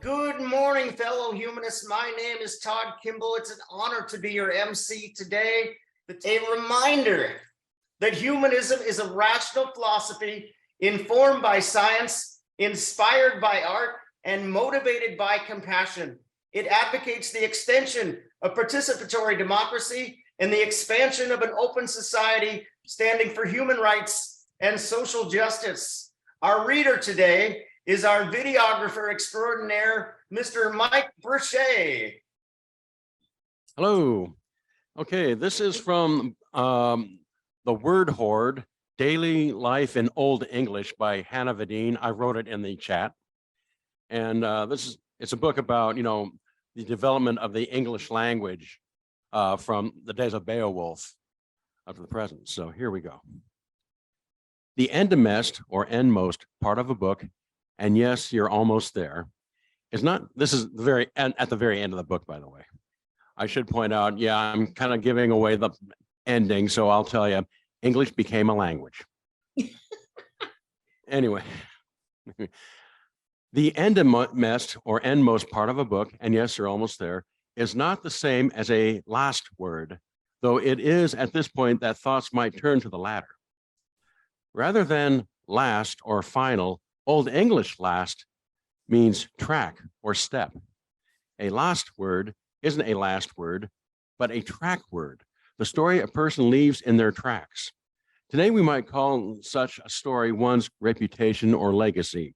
Good morning, fellow humanists. My name is Todd Kimball. It's an honor to be your MC today. A reminder that humanism is a rational philosophy informed by science, inspired by art, and motivated by compassion. It advocates the extension of participatory democracy and the expansion of an open society standing for human rights and social justice. Our reader today is our videographer extraordinaire, Mr. Mike Brochet. Hello. Okay, this is from The Word Horde, Daily Life in Old English by Hannah Vadine. I wrote it in the chat. And it's a book about, the development of the English language from the days of Beowulf up to the present. So here we go. The endmost or endmost part of a book, and yes, you're almost there, is not, this is the very end, at the very end of the book, by the way. I should point out, yeah, I'm kind of giving away the ending, so I'll tell you, English became a language. Anyway, the endmost or endmost part of a book, and yes, you're almost there, is not the same as a last word, though it is at this point that thoughts might turn to the latter. Rather than last or final, Old English last means track or step. A last word isn't a last word, but a track word, the story a person leaves in their tracks. Today, we might call such a story one's reputation or legacy.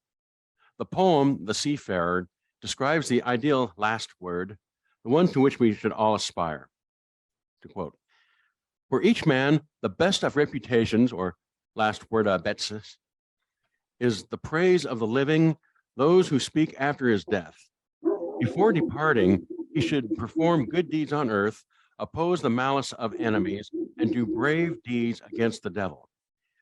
The poem, The Seafarer, describes the ideal last word, the one to which we should all aspire. To quote, for each man, the best of reputations, or last word betsis, is the praise of the living, those who speak after his death. Before departing, he should perform good deeds on earth, oppose the malice of enemies, and do brave deeds against the devil.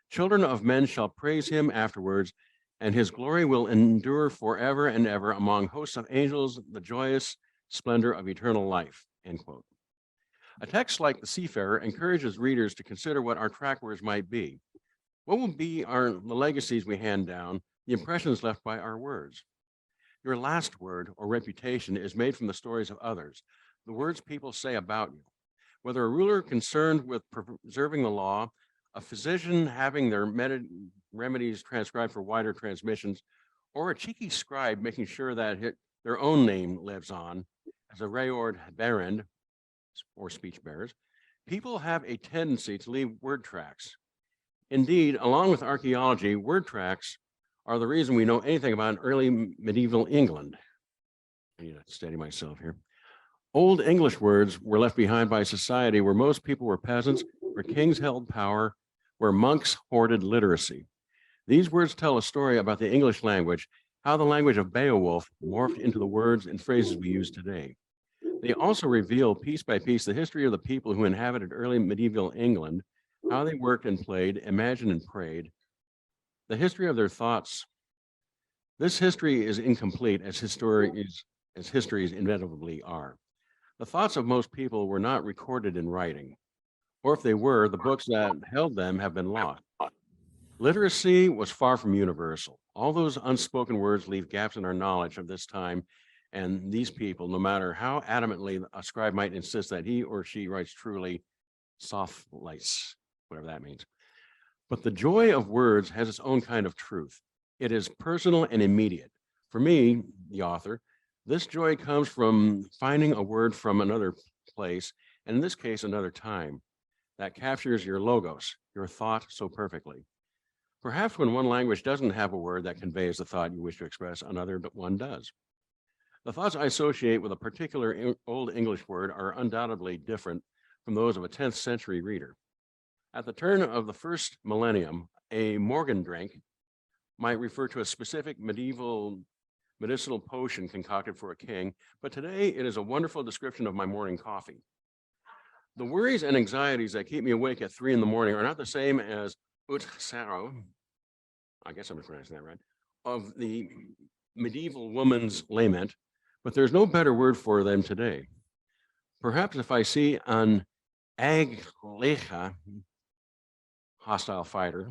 Children of men shall praise him afterwards, and his glory will endure forever and ever among hosts of angels, the joyous splendor of eternal life, end quote. A text like The Seafarer encourages readers to consider what our track words might be. What will be the legacies we hand down, the impressions left by our words? Your last word or reputation is made from the stories of others, the words people say about you. Whether a ruler concerned with preserving the law, a physician having their remedies transcribed for wider transmissions, or a cheeky scribe making sure that their own name lives on, as a reord berend, or speech bearers, people have a tendency to leave word tracks. Indeed, along with archaeology, word tracks are the reason we know anything about early medieval England. I need to steady myself here. Old English words were left behind by a society where most people were peasants, where kings held power, where monks hoarded literacy. These words tell a story about the English language, how the language of Beowulf morphed into the words and phrases we use today. They also reveal piece by piece the history of the people who inhabited early medieval England, how they worked and played, imagined and prayed, the history of their thoughts. This history is incomplete as histories inevitably are. The thoughts of most people were not recorded in writing, or if they were, the books that held them have been lost. Literacy was far from universal. All those unspoken words leave gaps in our knowledge of this time and these people, no matter how adamantly a scribe might insist that he or she writes truly soft lights, whatever that means. But the joy of words has its own kind of truth. It is personal and immediate. For me, the author, this joy comes from finding a word from another place, and in this case, another time, that captures your logos, your thought so perfectly. Perhaps when one language doesn't have a word that conveys the thought you wish to express, another one does. The thoughts I associate with a particular Old English word are undoubtedly different from those of a 10th century reader. At the turn of the first millennium, a Morgan drink might refer to a specific medieval medicinal potion concocted for a king, but today it is a wonderful description of my morning coffee. The worries and anxieties that keep me awake at 3 in the morning are not the same as ut saro, I guess I'm pronouncing that right, of the medieval woman's lament, but there's no better word for them today. Perhaps if I see an aglecha, hostile fighter,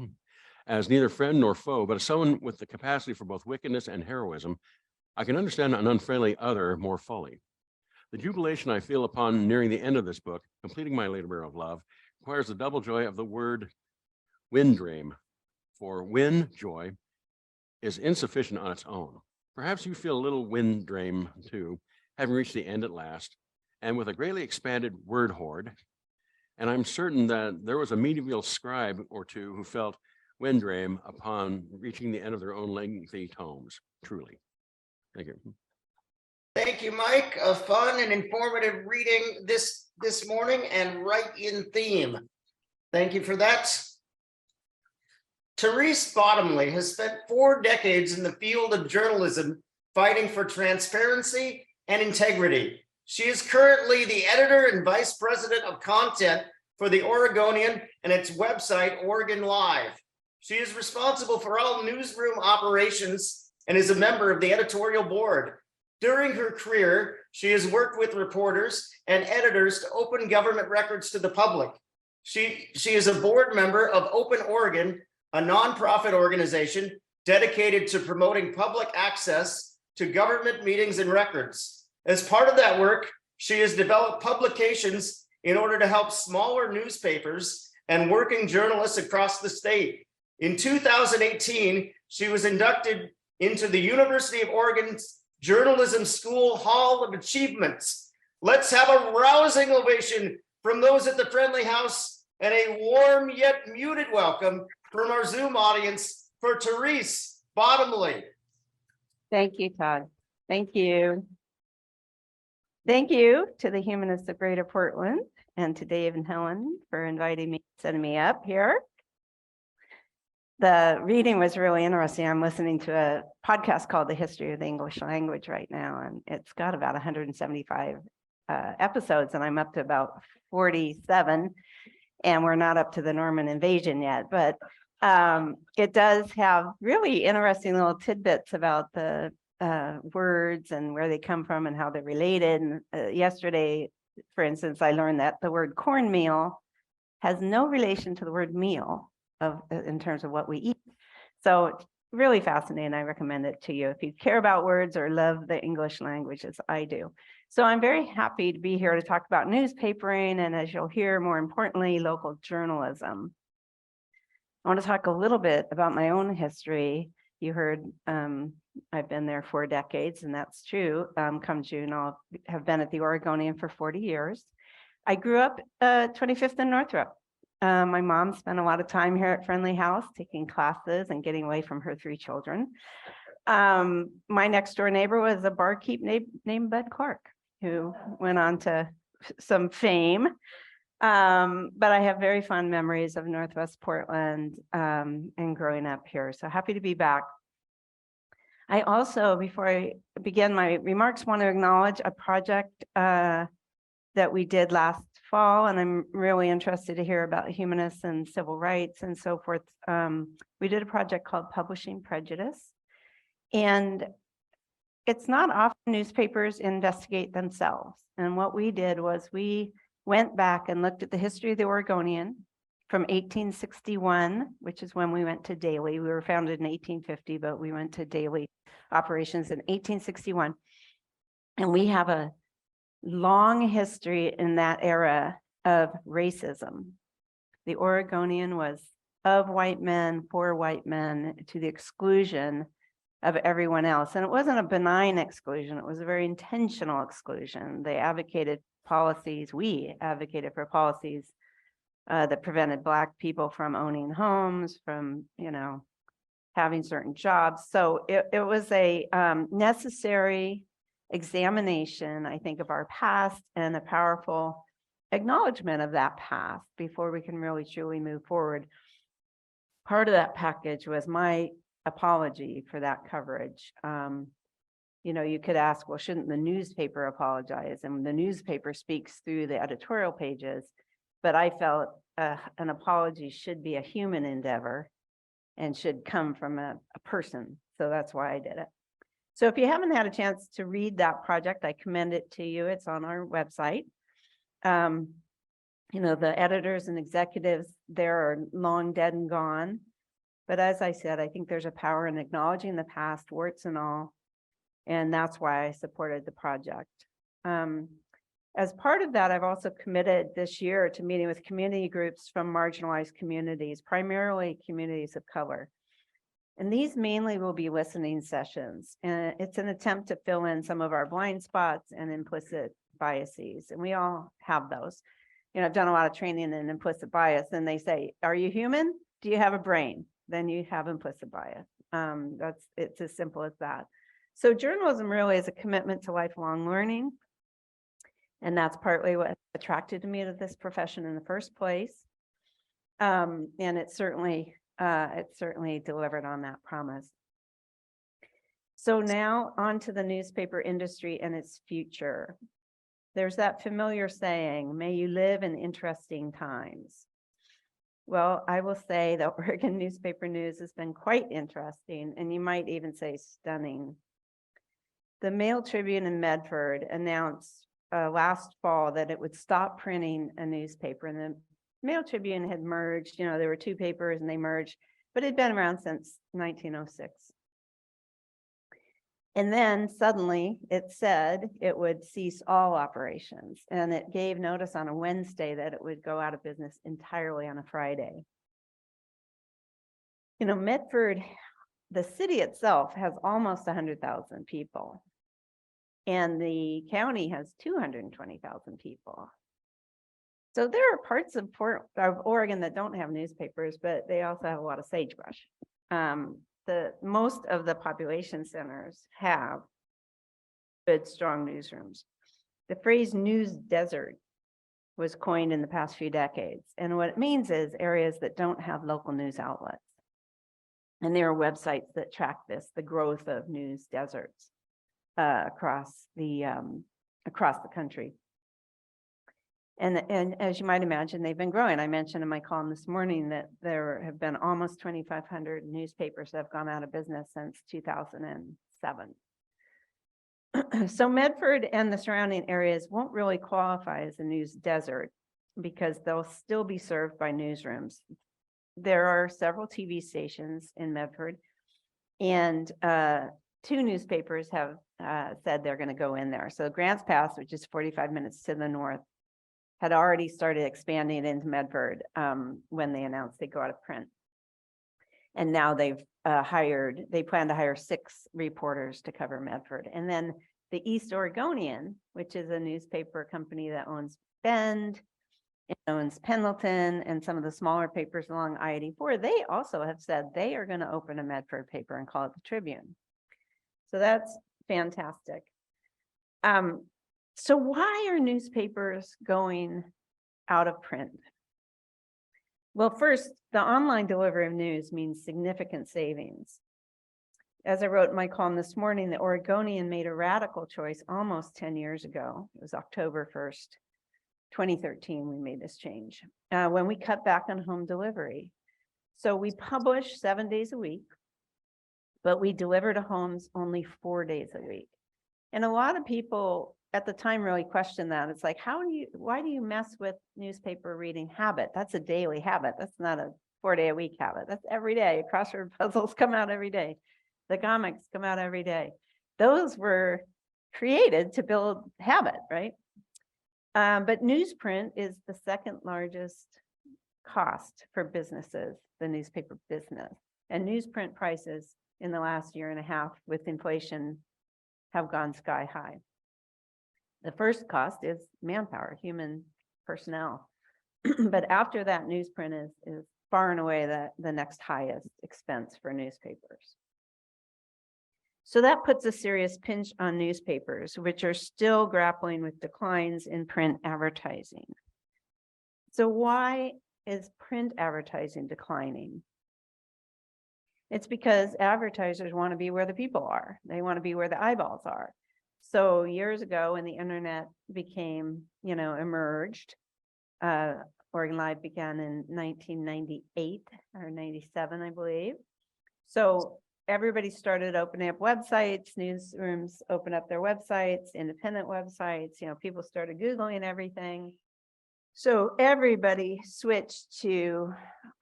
as neither friend nor foe, but as someone with the capacity for both wickedness and heroism, I can understand an unfriendly other more fully. The jubilation I feel upon nearing the end of this book, completing my labor of love, requires the double joy of the word wind dream. For wind joy is insufficient on its own. Perhaps you feel a little wind dream too, having reached the end at last, and with a greatly expanded word hoard. And I'm certain that there was a medieval scribe or two who felt wind dream upon reaching the end of their own lengthy tomes. Truly. Thank you. Thank you, Mike. A fun and informative reading this morning and right in theme. Thank you for that. Therese Bottomly has spent 4 decades in the field of journalism, fighting for transparency and integrity. She is currently the editor and vice president of content for the Oregonian and its website, Oregon Live. She is responsible for all newsroom operations and is a member of the editorial board. During her career, she has worked with reporters and editors to open government records to the public. She is a board member of Open Oregon, a nonprofit organization dedicated to promoting public access to government meetings and records. As part of that work, she has developed publications in order to help smaller newspapers and working journalists across the state. In 2018, she was inducted into the University of Oregon's Journalism School Hall of Achievements. Let's have a rousing ovation from those at the friendly house and a warm yet muted welcome from our Zoom audience for Therese Bottomly. Thank you, Todd. Thank you. Thank you to the Humanists of Greater Portland and to Dave and Helen for inviting me, setting me up here. The reading was really interesting. I'm listening to a podcast called The History of the English Language right now, and it's got about 175 episodes, and I'm up to about 47, and we're not up to the Norman invasion yet, but it does have really interesting little tidbits about the words and where they come from and how they're related. And yesterday, for instance, I learned that the word cornmeal has no relation to the word meal in terms of what we eat. So it's really fascinating. I recommend it to you if you care about words or love the English language as I do. So I'm very happy to be here to talk about newspapering and, as you'll hear, more importantly, local journalism. I want to talk a little bit about my own history. You heard I've been there 4 decades, and that's true. Come June, I'll have been at the Oregonian for 40 years. I grew up 25th and Northrop. My mom spent a lot of time here at Friendly House, taking classes and getting away from her 3 children. My next door neighbor was a barkeep named Bud Clark, who went on to some fame. But I have very fond memories of Northwest Portland and growing up here. So happy to be back. I also, before I begin my remarks, want to acknowledge a project that we did last fall, and I'm really interested to hear about humanists and civil rights and so forth. We did a project called Publishing Prejudice, and it's not often newspapers investigate themselves. And what we did was we went back and looked at the history of the Oregonian from 1861, which is when we went to daily. We were founded in 1850, but we went to daily operations in 1861. And we have a long history in that era of racism. The Oregonian was of white men, for white men, to the exclusion of everyone else. And it wasn't a benign exclusion, it was a very intentional exclusion. They advocated policies, we advocated for policies that prevented Black people from owning homes, from, having certain jobs. So it was a necessary examination, I think, of our past and a powerful acknowledgement of that past before we can really truly move forward. Part of that package was my apology for that coverage. You could ask, well, shouldn't the newspaper apologize? And the newspaper speaks through the editorial pages, but I felt an apology should be a human endeavor and should come from a person. So that's why I did it. So if you haven't had a chance to read that project, I commend it to you. It's on our website. The editors and executives there are long dead and gone. But as I said, I think there's a power in acknowledging the past, warts and all, And that's why I supported the project. As part of that, I've also committed this year to meeting with community groups from marginalized communities, primarily communities of color. And these mainly will be listening sessions. And it's an attempt to fill in some of our blind spots and implicit biases. And we all have those. You know, I've done a lot of training in implicit bias, and they say, are you human? Do you have a brain? Then you have implicit bias. It's as simple as that. So journalism really is a commitment to lifelong learning. And that's partly what attracted me to this profession in the first place. And it certainly delivered on that promise. So now on to the newspaper industry and its future. There's that familiar saying, may you live in interesting times. Well, I will say that Oregon newspaper news has been quite interesting, and you might even say stunning. The Mail Tribune in Medford announced last fall that it would stop printing a newspaper, and the Mail Tribune had merged. You know, there were two papers and they merged, but it had been around since 1906. And then suddenly it said it would cease all operations, and it gave notice on a Wednesday that it would go out of business entirely on a Friday. You know, Medford, the city itself, has almost 100,000 people, and the county has 220,000 people. So there are parts of Oregon that don't have newspapers, but they also have a lot of sagebrush. Most of the population centers have good, strong newsrooms. The phrase news desert was coined in the past few decades. And what it means is areas that don't have local news outlets. And there are websites that track this, the growth of news deserts across the country. And as you might imagine, they've been growing. I mentioned in my column this morning that there have been almost 2,500 newspapers that have gone out of business since 2007. So Medford and the surrounding areas won't really qualify as a news desert because they'll still be served by newsrooms. There are several TV stations in Medford, and two newspapers have said they're going to go in there. So Grants Pass, which is 45 minutes to the north, had already started expanding into Medford when they announced they go out of print. And now they plan to hire 6 reporters to cover Medford. And then the East Oregonian, which is a newspaper company that owns Bend, it owns Pendleton, and some of the smaller papers along I-84, they also have said they are going to open a Medford paper and call it the Tribune. So that's fantastic. So why are newspapers going out of print? Well, first, the online delivery of news means significant savings. As I wrote in my column this morning, the Oregonian made a radical choice almost 10 years ago. It was October 1st, 2013, we made this change, when we cut back on home delivery. So we publish 7 days a week, but we deliver to homes only 4 days a week. And a lot of people at the time really questioned that. It's like, why do you mess with newspaper reading habit? That's a daily habit. That's not a 4-day-a-week habit. That's every day. Crossword puzzles come out every day. The comics come out every day. Those were created to build habit, right? But newsprint is the second largest cost for businesses, the newspaper business. And newsprint prices in the last year and a half with inflation have gone sky high. The first cost is manpower, human personnel. But after that, newsprint is far and away the next highest expense for newspapers. So that puts a serious pinch on newspapers, which are still grappling with declines in print advertising. So why is print advertising declining? It's because advertisers want to be where the people are. They want to be where the eyeballs are. So years ago, when the internet became, emerged, Oregon Live began in 1998 or 97, I believe. So everybody started opening up websites, newsrooms opened up their websites, independent websites, people started Googling everything. So everybody switched to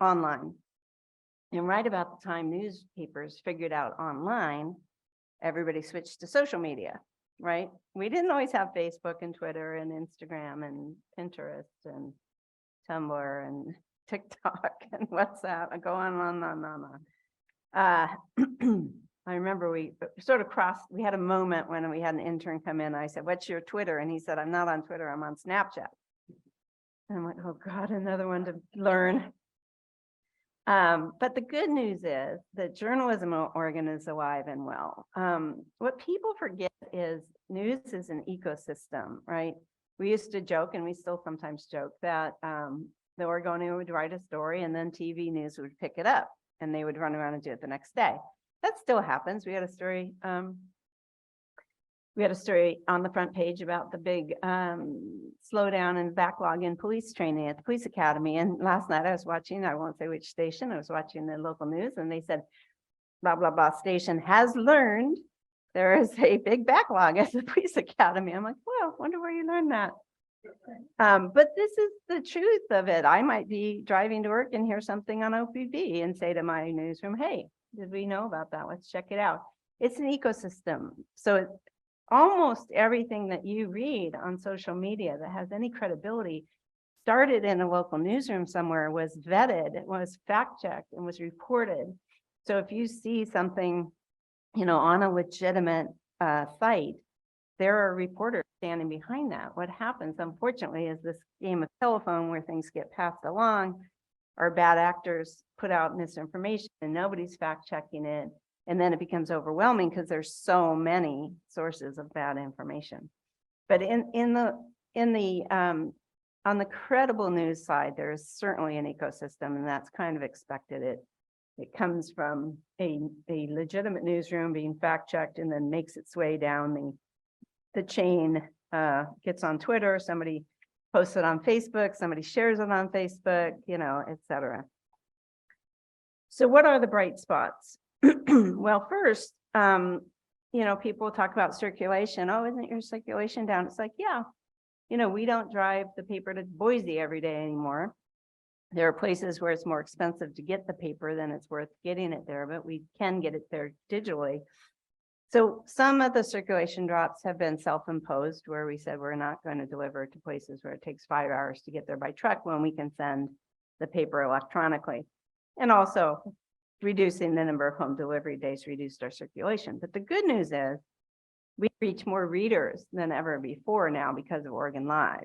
online. And right about the time newspapers figured out online, everybody switched to social media, right? We didn't always have Facebook and Twitter and Instagram and Pinterest and Tumblr and TikTok and WhatsApp and go on and on and on. I remember we sort of we had a moment when we had an intern come in. I said, "What's your Twitter?" And he said, "I'm not on Twitter, I'm on Snapchat." And I'm like, "Oh God, another one to learn." But the good news is that journalism in Oregon is alive and well. What people forget is news is an ecosystem, right? We used to joke, and we still sometimes joke, that the Oregonian would write a story and then TV news would pick it up and they would run around and do it the next day. That still happens. We had a story on the front page about the big slowdown and backlog in police training at the police academy. And last night I was watching, I won't say which station, I was watching the local news, and they said, blah, blah, blah station has learned there is a big backlog at the police academy. I'm like, well, wonder where you learned that. But this is the truth of it. I might be driving to work and hear something on OPB and say to my newsroom, hey, did we know about that? Let's check it out. It's an ecosystem. So it's almost everything that you read on social media that has any credibility started in a local newsroom somewhere, was vetted, it was fact-checked, and was reported. So if you see something, on a legitimate site, there are reporters standing behind that. What happens, unfortunately, is this game of telephone where things get passed along, or bad actors put out misinformation and nobody's fact-checking it. And then it becomes overwhelming because there's so many sources of bad information. But on the credible news side, there is certainly an ecosystem, and that's kind of expected. It comes from a legitimate newsroom being fact-checked and then makes its way down the chain, gets on Twitter, somebody posts it on Facebook, somebody shares it on Facebook, et cetera. So what are the bright spots? Well, first, people talk about circulation. Oh, isn't your circulation down? It's like, yeah, we don't drive the paper to Boise every day anymore. There are places where it's more expensive to get the paper than it's worth getting it there, but we can get it there digitally. So some of the circulation drops have been self-imposed, where we said we're not going to deliver to places where it takes 5 hours to get there by truck when we can send the paper electronically. And also reducing the number of home delivery days reduced our circulation. But the good news is we reach more readers than ever before now because of Oregon Live.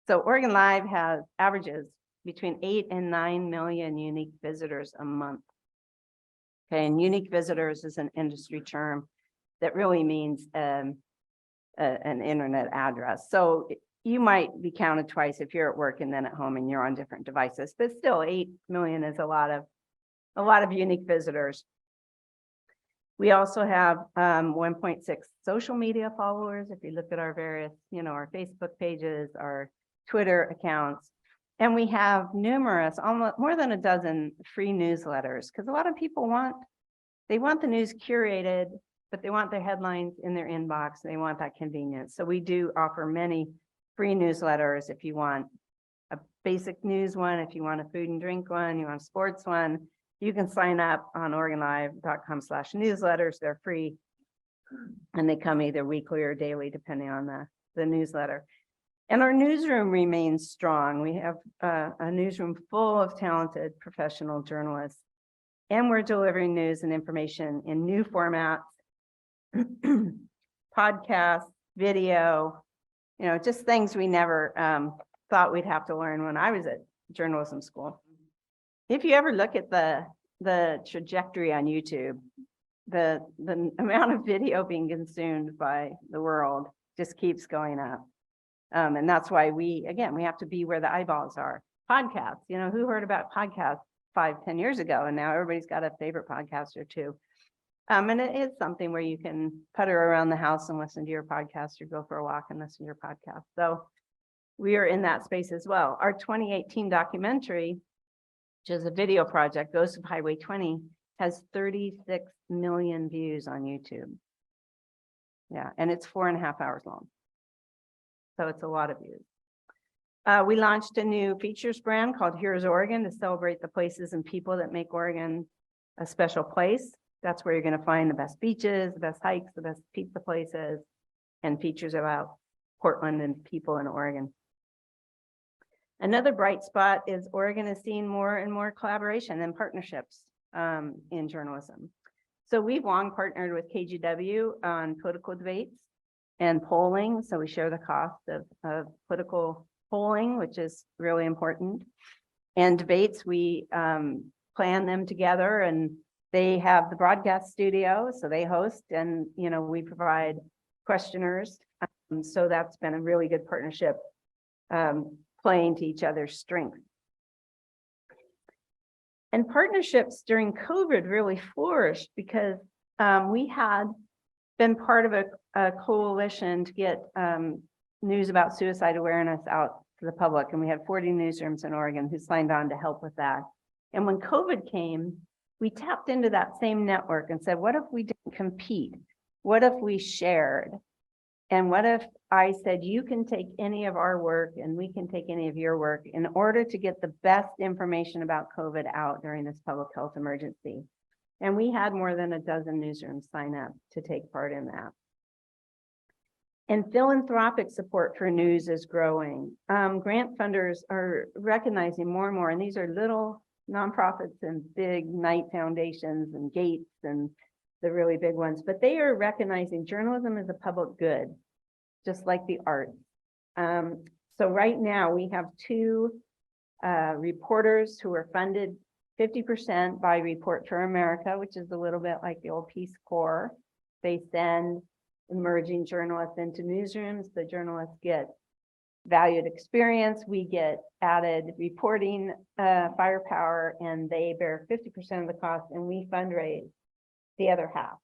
So Oregon Live has averages between 8 and 9 million unique visitors a month. Okay, and unique visitors is an industry term that really means an internet address. So you might be counted twice if you're at work and then at home and you're on different devices, but still 8 million is a lot of unique visitors. We also have 1.6 social media followers. If you look at our various, our Facebook pages, our Twitter accounts, and we have numerous, almost more than a dozen free newsletters, because a lot of people want the news curated, but they want their headlines in their inbox. They want that convenience. So we do offer many free newsletters. If you want a basic news one, if you want a food and drink one, you want a sports one, you can sign up on OregonLive.com/newsletters. They're free, and they come either weekly or daily, depending on the newsletter. And our newsroom remains strong. We have a newsroom full of talented professional journalists, and we're delivering news and information in new formats, podcasts, video, just things we never thought we'd have to learn when I was at journalism school. If you ever look at the trajectory on YouTube, the amount of video being consumed by the world just keeps going up. And that's why we have to be where the eyeballs are. Podcasts, who heard about podcasts 5-10 years ago? And now everybody's got a favorite podcast or two. And it is something where you can putter around the house and listen to your podcast, or go for a walk and listen to your podcast. So we are in that space as well. Our 2018 documentary, which is a video project, Ghosts of Highway 20, has 36 million views on YouTube. Yeah, and it's 4.5 hours long. So it's a lot of views. We launched a new features brand called Here's Oregon to celebrate the places and people that make Oregon a special place. That's where you're going to find the best beaches, the best hikes, the best pizza places, and features about Portland and people in Oregon. Another bright spot is Oregon is seeing more and more collaboration and partnerships in journalism. So we've long partnered with KGW on political debates and polling. So we share the cost of political polling, which is really important. And debates, we plan them together, and they have the broadcast studio, so they host, and we provide questioners. So that's been a really good partnership, playing to each other's strength. And partnerships during COVID really flourished because we had been part of a coalition to get news about suicide awareness out to the public. And we had 40 newsrooms in Oregon who signed on to help with that. And when COVID came, we tapped into that same network and said, what if we didn't compete? What if we shared? And what if I said, you can take any of our work and we can take any of your work in order to get the best information about COVID out during this public health emergency? And we had more than a dozen newsrooms sign up to take part in that. And philanthropic support for news is growing. Grant funders are recognizing more and more, and these are little nonprofits and big Knight foundations and Gates and the really big ones, but they are recognizing journalism as a public good, just like the arts. So right now we have two reporters who are funded 50% by Report for America, which is a little bit like the old Peace Corps. They send emerging journalists into newsrooms. The journalists get valued experience. We get added reporting firepower, and they bear 50% of the cost, and we fundraise the other half.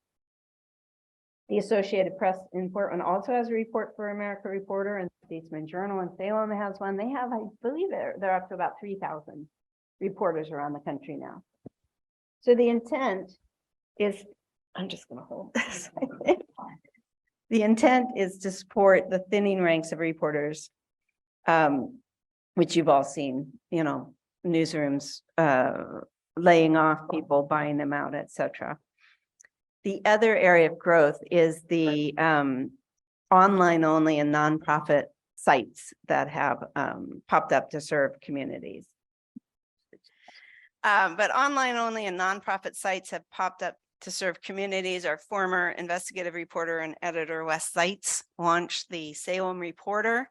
The Associated Press in Portland also has a Report for America reporter, and the Statesman Journal in Salem has one. They have, I believe they're up to about 3,000 reporters around the country now. So the intent is, I'm just going to hold this. The intent is to support the thinning ranks of reporters, which you've all seen, newsrooms laying off people, buying them out, etc. The other area of growth is the online only and nonprofit sites that have popped up to serve communities. But online only and nonprofit sites have popped up to serve communities. Our former investigative reporter and editor, Wes Seitz, launched the Salem Reporter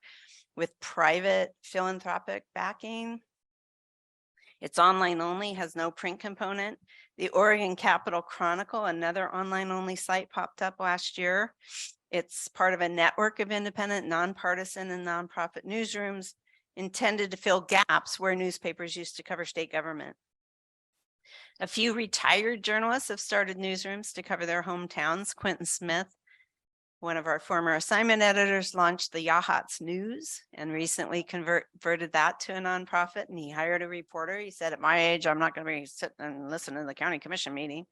with private philanthropic backing. It's online only, has no print component. The Oregon Capital Chronicle, another online only site, popped up last year. It's part of a network of independent, nonpartisan, and nonprofit newsrooms intended to fill gaps where newspapers used to cover state government. A few retired journalists have started newsrooms to cover their hometowns. Quentin Smith, one of our former assignment editors, launched the Yachats News and recently converted that to a nonprofit, and he hired a reporter. He said, at my age, I'm not going to be sitting and listening to the county commission meeting.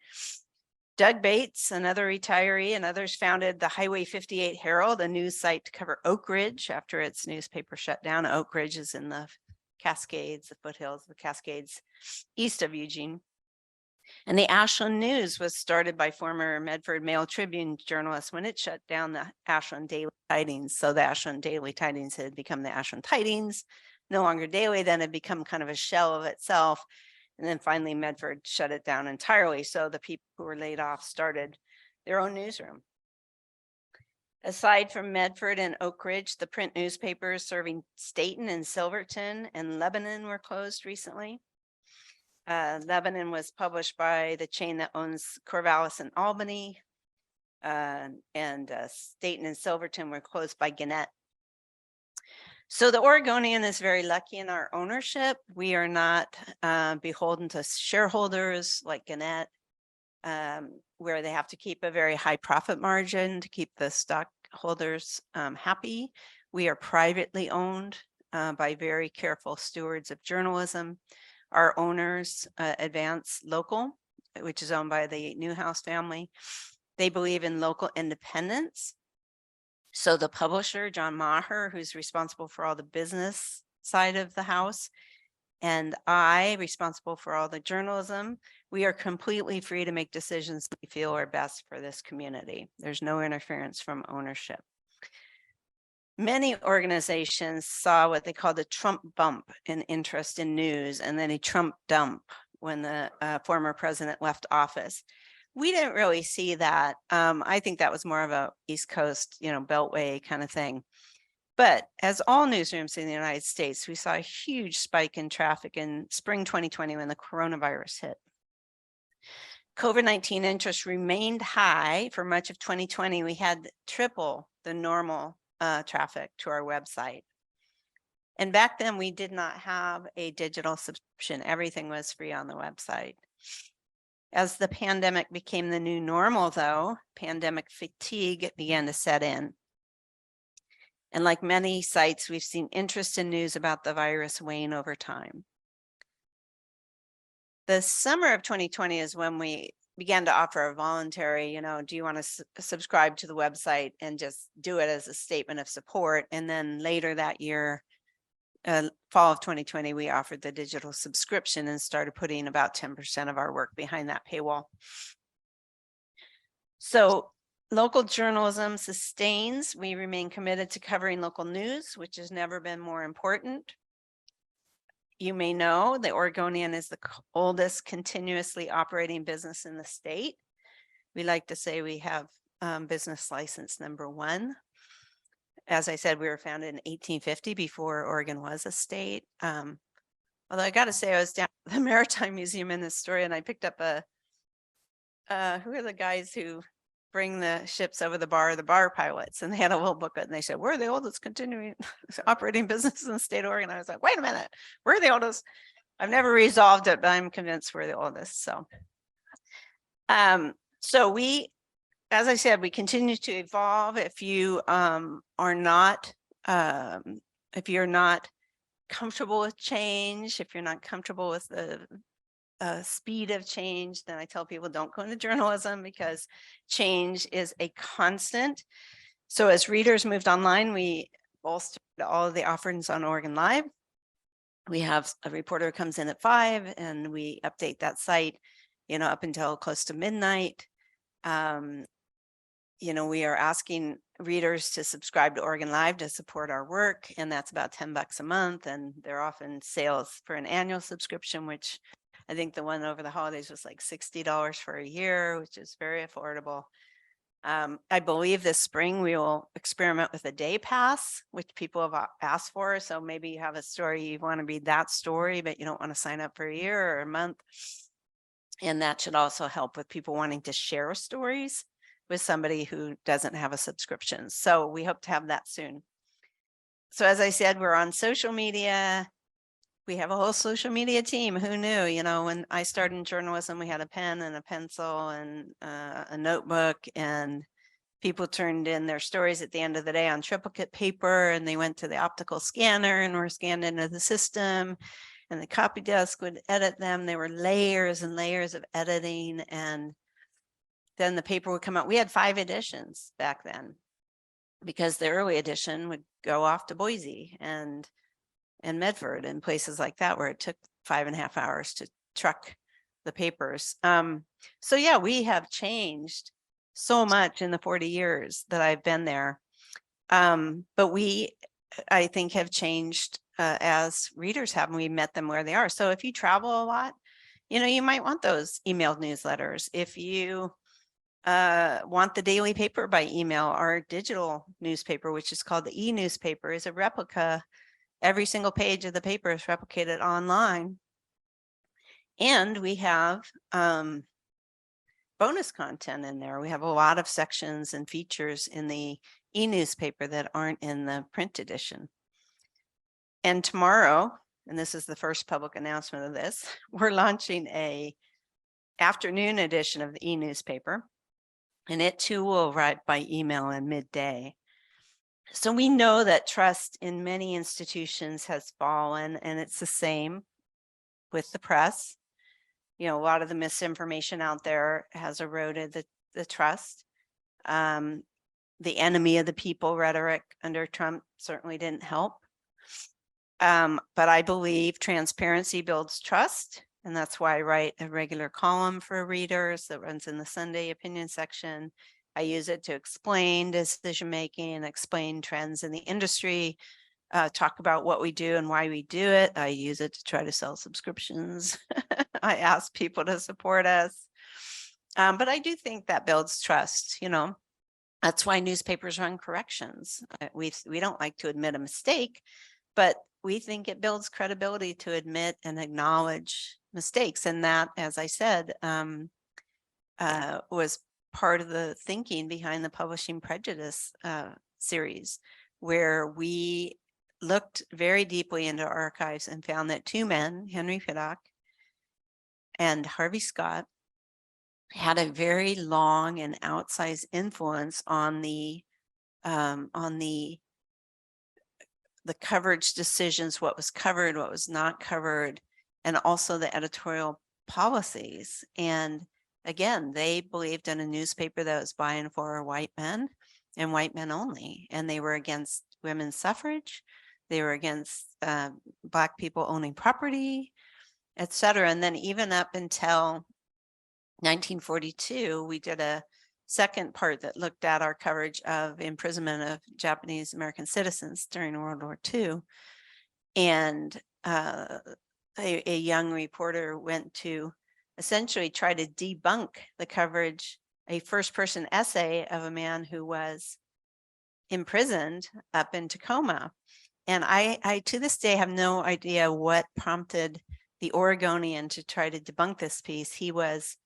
Doug Bates, another retiree, and others founded the Highway 58 Herald, a news site to cover Oak Ridge after its newspaper shut down. Oak Ridge is in the Cascades, the foothills of the Cascades east of Eugene. And the Ashland News was started by former Medford Mail Tribune journalists when it shut down the Ashland Daily Tidings. So the Ashland Daily Tidings had become the Ashland Tidings, no longer daily, then it had become kind of a shell of itself. And then finally Medford shut it down entirely. So the people who were laid off started their own newsroom. Aside from Medford and Oak Ridge, the print newspapers serving Staten and Silverton and Lebanon were closed recently. Lebanon was published by the chain that owns Corvallis and Albany, and Staten and Silverton were closed by Gannett. So the Oregonian is very lucky in our ownership. We are not beholden to shareholders like Gannett, where they have to keep a very high profit margin to keep the stockholders happy. We are privately owned by very careful stewards of journalism. Our owners, Advance Local, which is owned by the Newhouse family, they believe in local independence. So the publisher, John Maher, who's responsible for all the business side of the house, And I, responsible for all the journalism, we are completely free to make decisions we feel are best for this community. There's no interference from ownership. Many organizations saw what they called a Trump bump in interest in news, and then a Trump dump when the former president left office. We didn't really see that. I think that was more of a East Coast, Beltway kind of thing. But as all newsrooms in the United States, we saw a huge spike in traffic in spring 2020 when the coronavirus hit. COVID-19 interest remained high for much of 2020. We had triple the normal traffic to our website. And back then we did not have a digital subscription. Everything was free on the website. As the pandemic became the new normal, though, pandemic fatigue began to set in. And like many sites, we've seen interest in news about the virus wane over time. The summer of 2020 is when we began to offer a voluntary, do you want to subscribe to the website, and just do it as a statement of support. And then later that year, fall of 2020, we offered the digital subscription and started putting about 10% of our work behind that paywall. So local journalism sustains. We remain committed to covering local news, which has never been more important. You may know the Oregonian is the oldest continuously operating business in the state. We like to say we have business license number 1. As I said, we were founded in 1850, before Oregon was a state. Although I got to say, I was down at the Maritime Museum in this story, and I picked up who are the guys who bring the ships over the bar pilots, and they had a little booklet, and they said, we're the oldest continuing operating business in the state of Oregon. I was like, wait a minute, we're the oldest. I've never resolved it, but I'm convinced we're the oldest. So we, as I said, we continue to evolve. If you are not, if you're not comfortable with change, if you're not comfortable with the speed of change, then I tell people don't go into journalism, because change is a constant. So as readers moved online, we bolstered all of the offerings on Oregon Live. We have a reporter who comes in at 5, and we update that site, up until close to midnight. We are asking readers to subscribe to Oregon Live to support our work, and that's about $10 a month. And there are often sales for an annual subscription, which I think the one over the holidays was like $60 for a year, which is very affordable. I believe this spring we will experiment with a day pass, which people have asked for. So maybe you have a story, you want to read that story, but you don't want to sign up for a year or a month. And that should also help with people wanting to share stories with somebody who doesn't have a subscription. So we hope to have that soon. So as I said, we're on social media. We have a whole social media team. Who knew? When I started in journalism, we had a pen and a pencil and a notebook, and people turned in their stories at the end of the day on triplicate paper, and they went to the optical scanner and were scanned into the system, and the copy desk would edit them. There were layers and layers of editing, and then the paper would come out. We had 5 editions back then, because the early edition would go off to Boise and Medford and places like that, where it took 5.5 hours to truck the papers. So yeah, we have changed so much in the 40 years that I've been there. But we, I think, have changed as readers have, and we met them where they are. So if you travel a lot, you might want those emailed newsletters. If you want the daily paper by email, our digital newspaper, which is called the e-newspaper, is a replica. Every single page of the paper is replicated online. And we have bonus content in there. We have a lot of sections and features in the e-newspaper that aren't in the print edition. And tomorrow, and this is the first public announcement of this, we're launching a afternoon edition of the e-newspaper, and it too will arrive by email in midday. So we know that trust in many institutions has fallen, and it's the same with the press. A lot of the misinformation out there has eroded the trust. The enemy of the people rhetoric under Trump certainly didn't help. But I believe transparency builds trust. And that's why I write a regular column for readers that runs in the Sunday opinion section. I use it to explain decision-making, explain trends in the industry, talk about what we do and why we do it. I use it to try to sell subscriptions. I ask people to support us. But I do think that builds trust, you know. That's why newspapers run corrections. We don't like to admit a mistake, but we think it builds credibility to admit and acknowledge mistakes. And that, as I said, was part of the thinking behind the Publishing Prejudice series, where we looked very deeply into archives and found that two men, Henry Piddock and Harvey Scott, had a very long and outsized influence on the coverage decisions, what was covered, what was not covered, and also the editorial policies. And again, they believed in a newspaper that was by and for white men and white men only. And they were against women's suffrage. They were against Black people owning property, et cetera. And then even up until 1942, we did a second part that looked at our coverage of imprisonment of Japanese American citizens during World War II. And a young reporter went to essentially try to debunk the coverage, a first-person essay of a man who was imprisoned up in Tacoma. And I to this day have no idea what prompted the Oregonian to try to debunk this piece. He was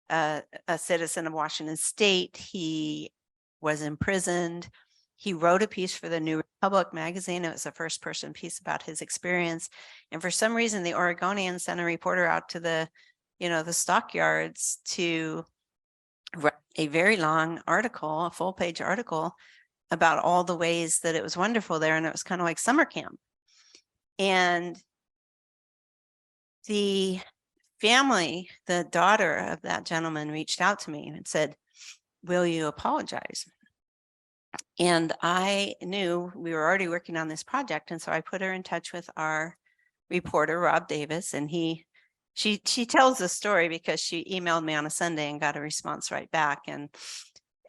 a citizen of Washington State. He was imprisoned. He wrote a piece for the New Republic magazine. It was a first person piece about his experience. And for some reason, the Oregonian sent a reporter out to the stockyards to write a very long article, a full page article about all the ways that it was wonderful there. And it was kind of like summer camp. And the family, the daughter of that gentleman, reached out to me and said, "Will you apologize?" And I knew we were already working on this project. And so I put her in touch with our reporter, Rob Davis. And she tells the story because she emailed me on a Sunday and got a response right back. And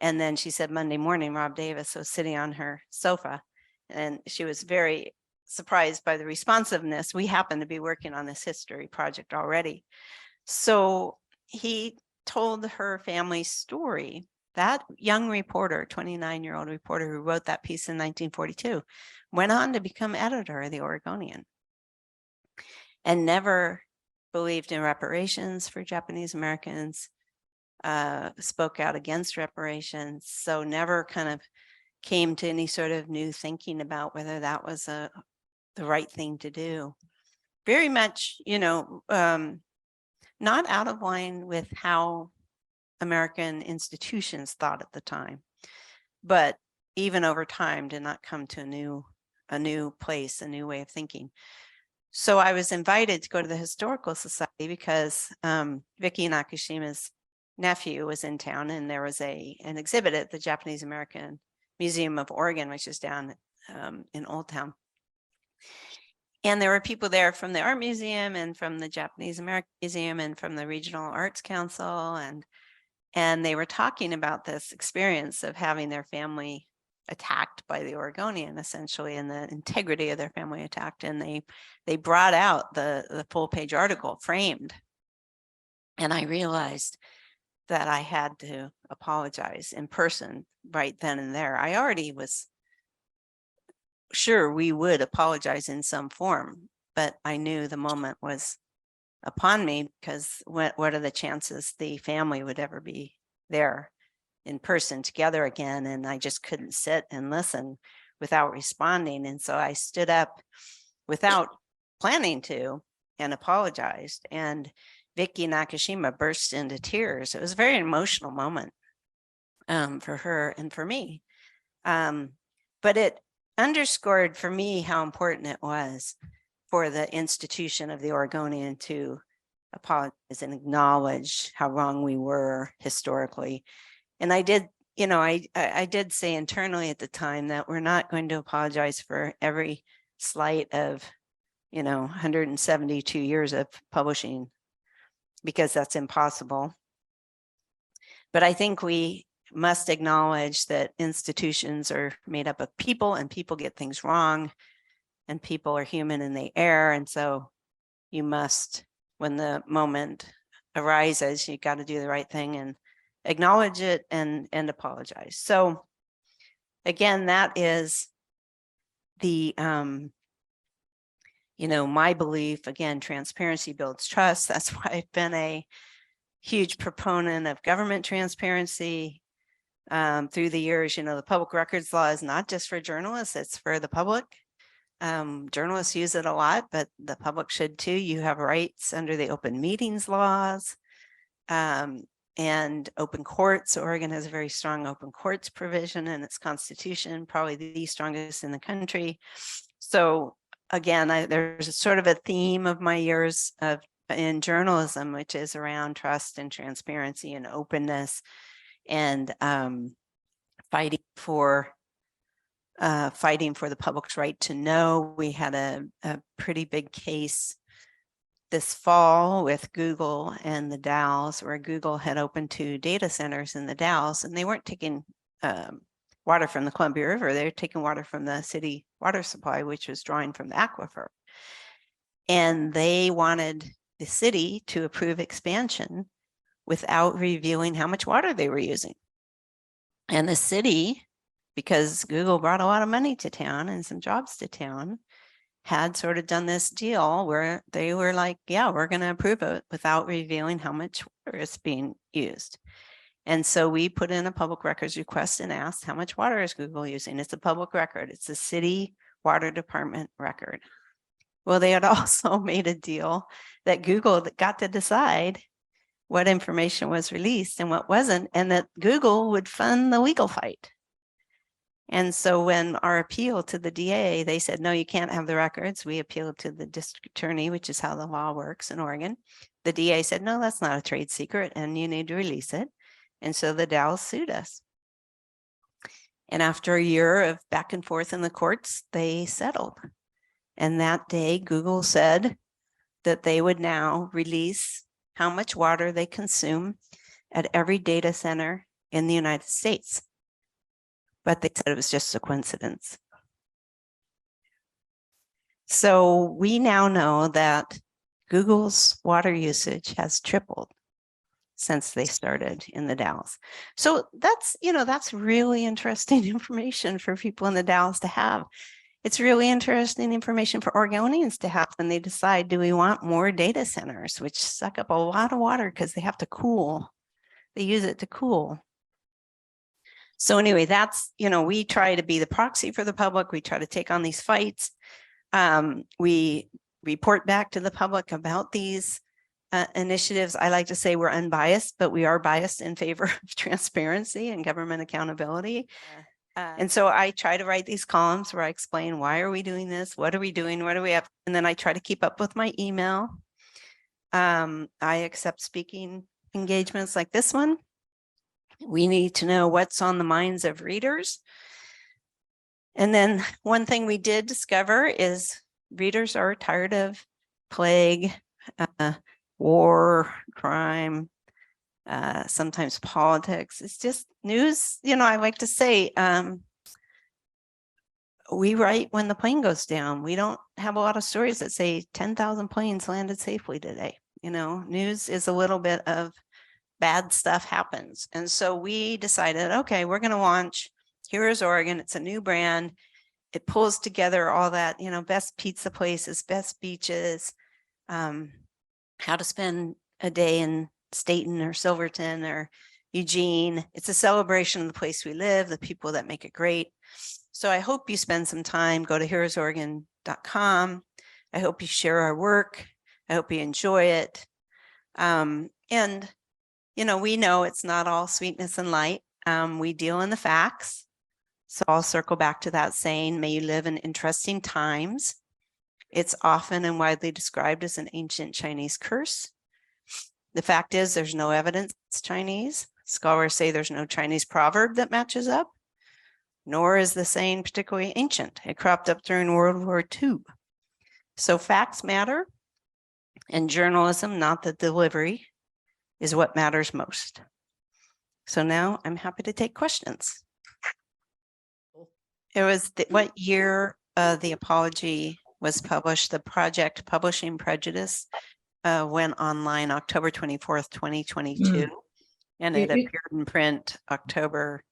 then she said Monday morning, Rob Davis was sitting on her sofa and she was very surprised by the responsiveness. We happen to be working on this history project already. So he told her family's story. That young reporter, 29-year-old reporter who wrote that piece in 1942, went on to become editor of the Oregonian and never believed in reparations for Japanese Americans, spoke out against reparations, so never kind of came to any sort of new thinking about whether that was the right thing to do. Very much, not out of line with how American institutions thought at the time, but even over time did not come to a new place, a new way of thinking. So I was invited to go to the Historical Society because Vicky Nakashima's nephew was in town, and there was an exhibit at the Japanese American Museum of Oregon, which is down in Old Town. And there were people there from the Art Museum and from the Japanese American Museum and from the Regional Arts Council. And they were talking about this experience of having their family attacked by the Oregonian, essentially, and the integrity of their family attacked. And they brought out the full page article framed. And I realized that I had to apologize in person right then and there. I already was sure we would apologize in some form, but I knew the moment was upon me, because what are the chances the family would ever be there in person together again? And I just couldn't sit and listen without responding. And so I stood up without planning to and apologized. And Vicky Nakashima burst into tears. It was a very emotional moment for her and for me. But it underscored for me how important it was for the institution of the Oregonian to apologize and acknowledge how wrong we were historically. And I did, I did say internally at the time that we're not going to apologize for every slight of 172 years of publishing, because that's impossible. But I think we must acknowledge that institutions are made up of people, and people get things wrong, and people are human and they err. And so you must, when the moment arises, you got to do the right thing and acknowledge it and apologize. So again, that is the, my belief. Again, transparency builds trust. That's why I've been a huge proponent of government transparency through the years. The public records law is not just for journalists, it's for the public. Journalists use it a lot, but the public should too. You have rights under the open meetings laws and open courts. Oregon has a very strong open courts provision in its constitution, probably the strongest in the country. So again, there's a sort of a theme of my years in journalism, which is around trust and transparency and openness, and fighting for the public's right to know. We had a pretty big case this fall with Google and the Dalles, where Google had opened 2 data centers in the Dalles, and they weren't taking water from the Columbia River. They were taking water from the city water supply, which was drawing from the aquifer. And they wanted the city to approve expansion without revealing how much water they were using. And the city, because Google brought a lot of money to town and some jobs to town, had sort of done this deal where they were like, yeah, we're going to approve it without revealing how much water is being used. And so we put in a public records request and asked, how much water is Google using? It's a public record. It's a city water department record. Well, they had also made a deal that Google got to decide what information was released and what wasn't, and that Google would fund the legal fight. And so when our appeal to the DA, they said, no, you can't have the records. We appealed to the district attorney, which is how the law works in Oregon. The DA said, no, that's not a trade secret and you need to release it. And so the Dalles sued us. And after a year of back and forth in the courts, they settled. And that day, Google said that they would now release how much water they consume at every data center in the United States. But they said it was just a coincidence. So we now know that Google's water usage has tripled since they started in the Dalles. So that's, that's really interesting information for people in the Dalles to have. It's really interesting information for Oregonians to have when they decide, do we want more data centers, which suck up a lot of water because they have to cool. They use it to cool. So anyway, that's, we try to be the proxy for the public. We try to take on these fights. We report back to the public about these initiatives. I like to say we're unbiased, but we are biased in favor of transparency and government accountability. And so I try to write these columns where I explain, why are we doing this? What are we doing? What do we have? And then I try to keep up with my email. I accept speaking engagements like this one. We need to know what's on the minds of readers. And then one thing we did discover is readers are tired of plague, war, crime, sometimes politics. It's just news. I like to say, we write when the plane goes down. We don't have a lot of stories that say 10,000 planes landed safely today. News is a little bit of bad stuff happens. And so we decided, okay, we're going to launch Heroes Oregon. It's a new brand. It pulls together all that, best pizza places, best beaches, how to spend a day in Staten or Silverton or Eugene. It's a celebration of the place we live, the people that make it great. So I hope you spend some time, go to heroesoregon.com. I hope you share our work. I hope you enjoy it. And we know it's not all sweetness and light. We deal in the facts. So I'll circle back to that saying, may you live in interesting times. It's often and widely described as an ancient Chinese curse. The fact is there's no evidence it's Chinese. Scholars say there's no Chinese proverb that matches up, nor is the saying particularly ancient. It cropped up during World War II. So facts matter, and journalism, not the delivery, is what matters most. So now I'm happy to take questions. It was what year the apology was published? The project Publishing Prejudice went online October 24th, 2022. And it appeared in print October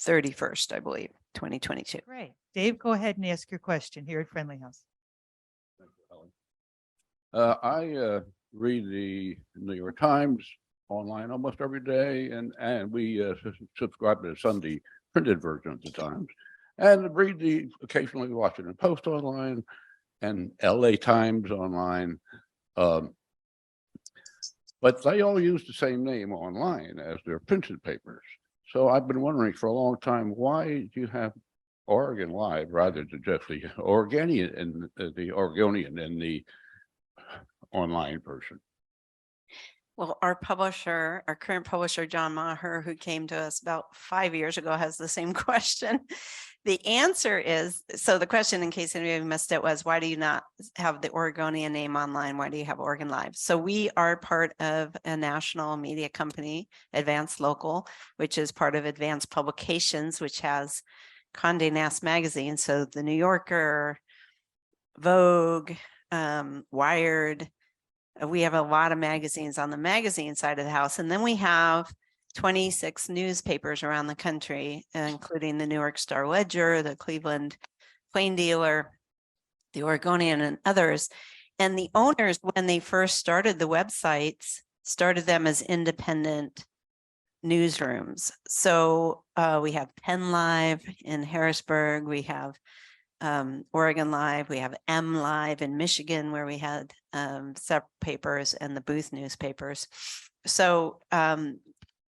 31st, I believe, 2022. Great. Dave, go ahead and ask your question here at Friendly House. I read the New York Times online almost every day, and we subscribe to the Sunday printed version of the Times, and read the occasionally Washington Post online and LA Times online. But they all use the same name online as their printed papers. So I've been wondering for a long time, why do you have Oregon Live rather than just the Oregonian and the Oregonian and the online version? Well, our publisher, our current publisher, John Maher, who came to us about 5 years ago, has the same question. The answer is, so the question, in case anybody missed it, was why do you not have the Oregonian name online? Why do you have Oregon Live? So we are part of a national media company, Advanced Local, which is part of Advanced Publications, which has Condé Nast magazine. So the New Yorker, Vogue, Wired. We have a lot of magazines on the magazine side of the house. And then we have 26 newspapers around the country, including the New York Star Ledger, the Cleveland Plain Dealer, the Oregonian, and others. And the owners, when they first started the websites, started them as independent newsrooms. So we have Penn Live in Harrisburg, we have Oregon Live, we have M Live in Michigan, where we had several papers and the Booth newspapers. So,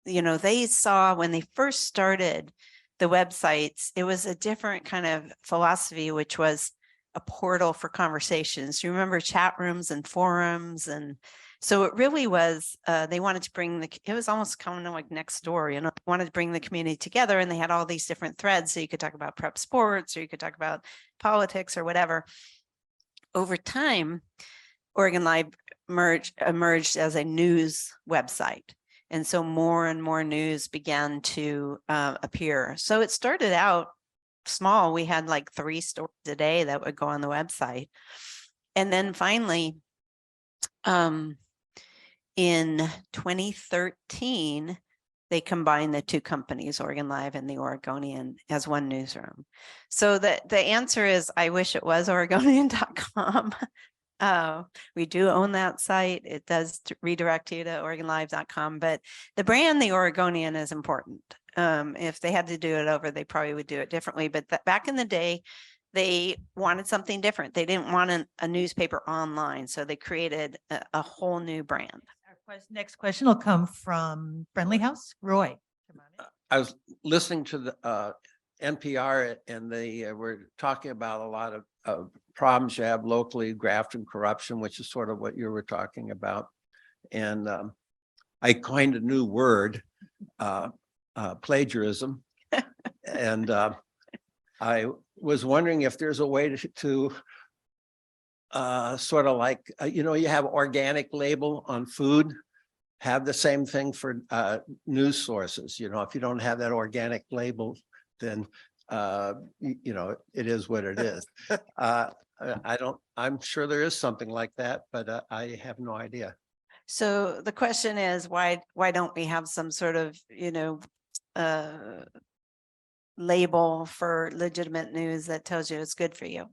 they saw when they first started the websites, it was a different kind of philosophy, which was a portal for conversations. You remember chat rooms and forums, and so it really was, they wanted to bring it was almost kind of like next door, wanted to bring the community together, and they had all these different threads. So you could talk about prep sports, or you could talk about politics or whatever. Over time, Oregon Live emerged as a news website. And so more and more news began to appear. So it started out small. We had like 3 stories a day that would go on the website. And then finally, in 2013, they combined the 2 companies, Oregon Live and the Oregonian, as one newsroom. So the answer is, I wish it was Oregonian.com. We do own that site. It does redirect you to OregonLive.com, but the brand, the Oregonian, is important. If they had to do it over, they probably would do it differently. But back in the day, they wanted something different. They didn't want a newspaper online, so they created a whole new brand. Our next question will come from Friendly House. Roy. Come on in. I was listening to the NPR, and they were talking about a lot of problems you have locally, graft and corruption, which is sort of what you were talking about. And I coined a new word, plagiarism. And I was wondering if there's a way to sort of like, you have organic label on food, have the same thing for news sources. If you don't have that organic label, then it is what it is. I'm sure there is something like that, but I have no idea. So the question is, why don't we have some sort of, label for legitimate news that tells you it's good for you?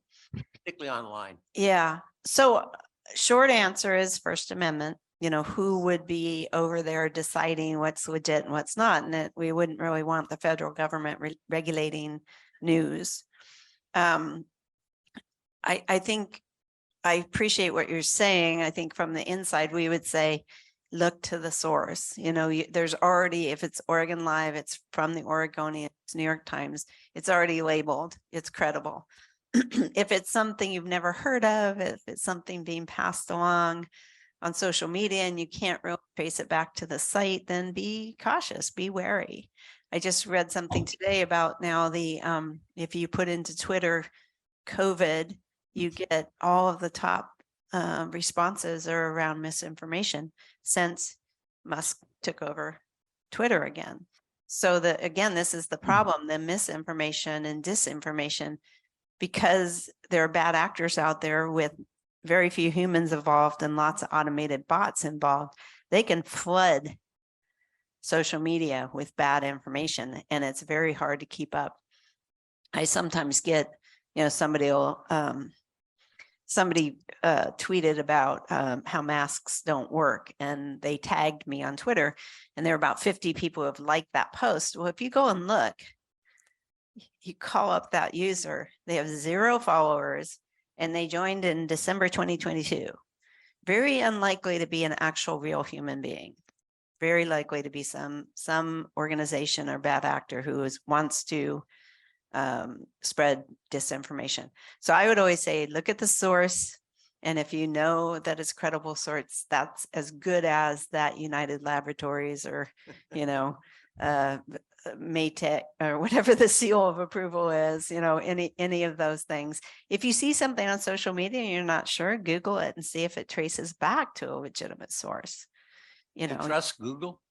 Particularly online. Yeah. So short answer is First Amendment. Who would be over there deciding what's legit and what's not? And we wouldn't really want the federal government regulating news. I think I appreciate what you're saying. I think from the inside, we would say, look to the source. There's already, if it's Oregon Live, it's from the Oregonian, it's New York Times, it's already labeled, it's credible. If it's something you've never heard of, if it's something being passed along on social media and you can't really trace it back to the site, then be cautious, be wary. I just read something today about now if you put into Twitter COVID, you get all of the top responses are around misinformation since Musk took over Twitter again. So that again, this is the problem, the misinformation and disinformation, because there are bad actors out there with very few humans involved and lots of automated bots involved. They can flood social media with bad information, and it's very hard to keep up. I sometimes get, somebody tweeted about how masks don't work, and they tagged me on Twitter, and there are about 50 people who have liked that post. Well, if you go and look, you call up that user, they have 0 followers, and they joined in December 2022. Very unlikely to be an actual real human being. Very likely to be some organization or bad actor who wants to spread disinformation. So I would always say, look at the source. And if you know that it's credible source, that's as good as that United Laboratories or, Maytech or whatever the seal of approval is, any of those things. If you see something on social media and you're not sure, Google it and see if it traces back to a legitimate source. You trust Google?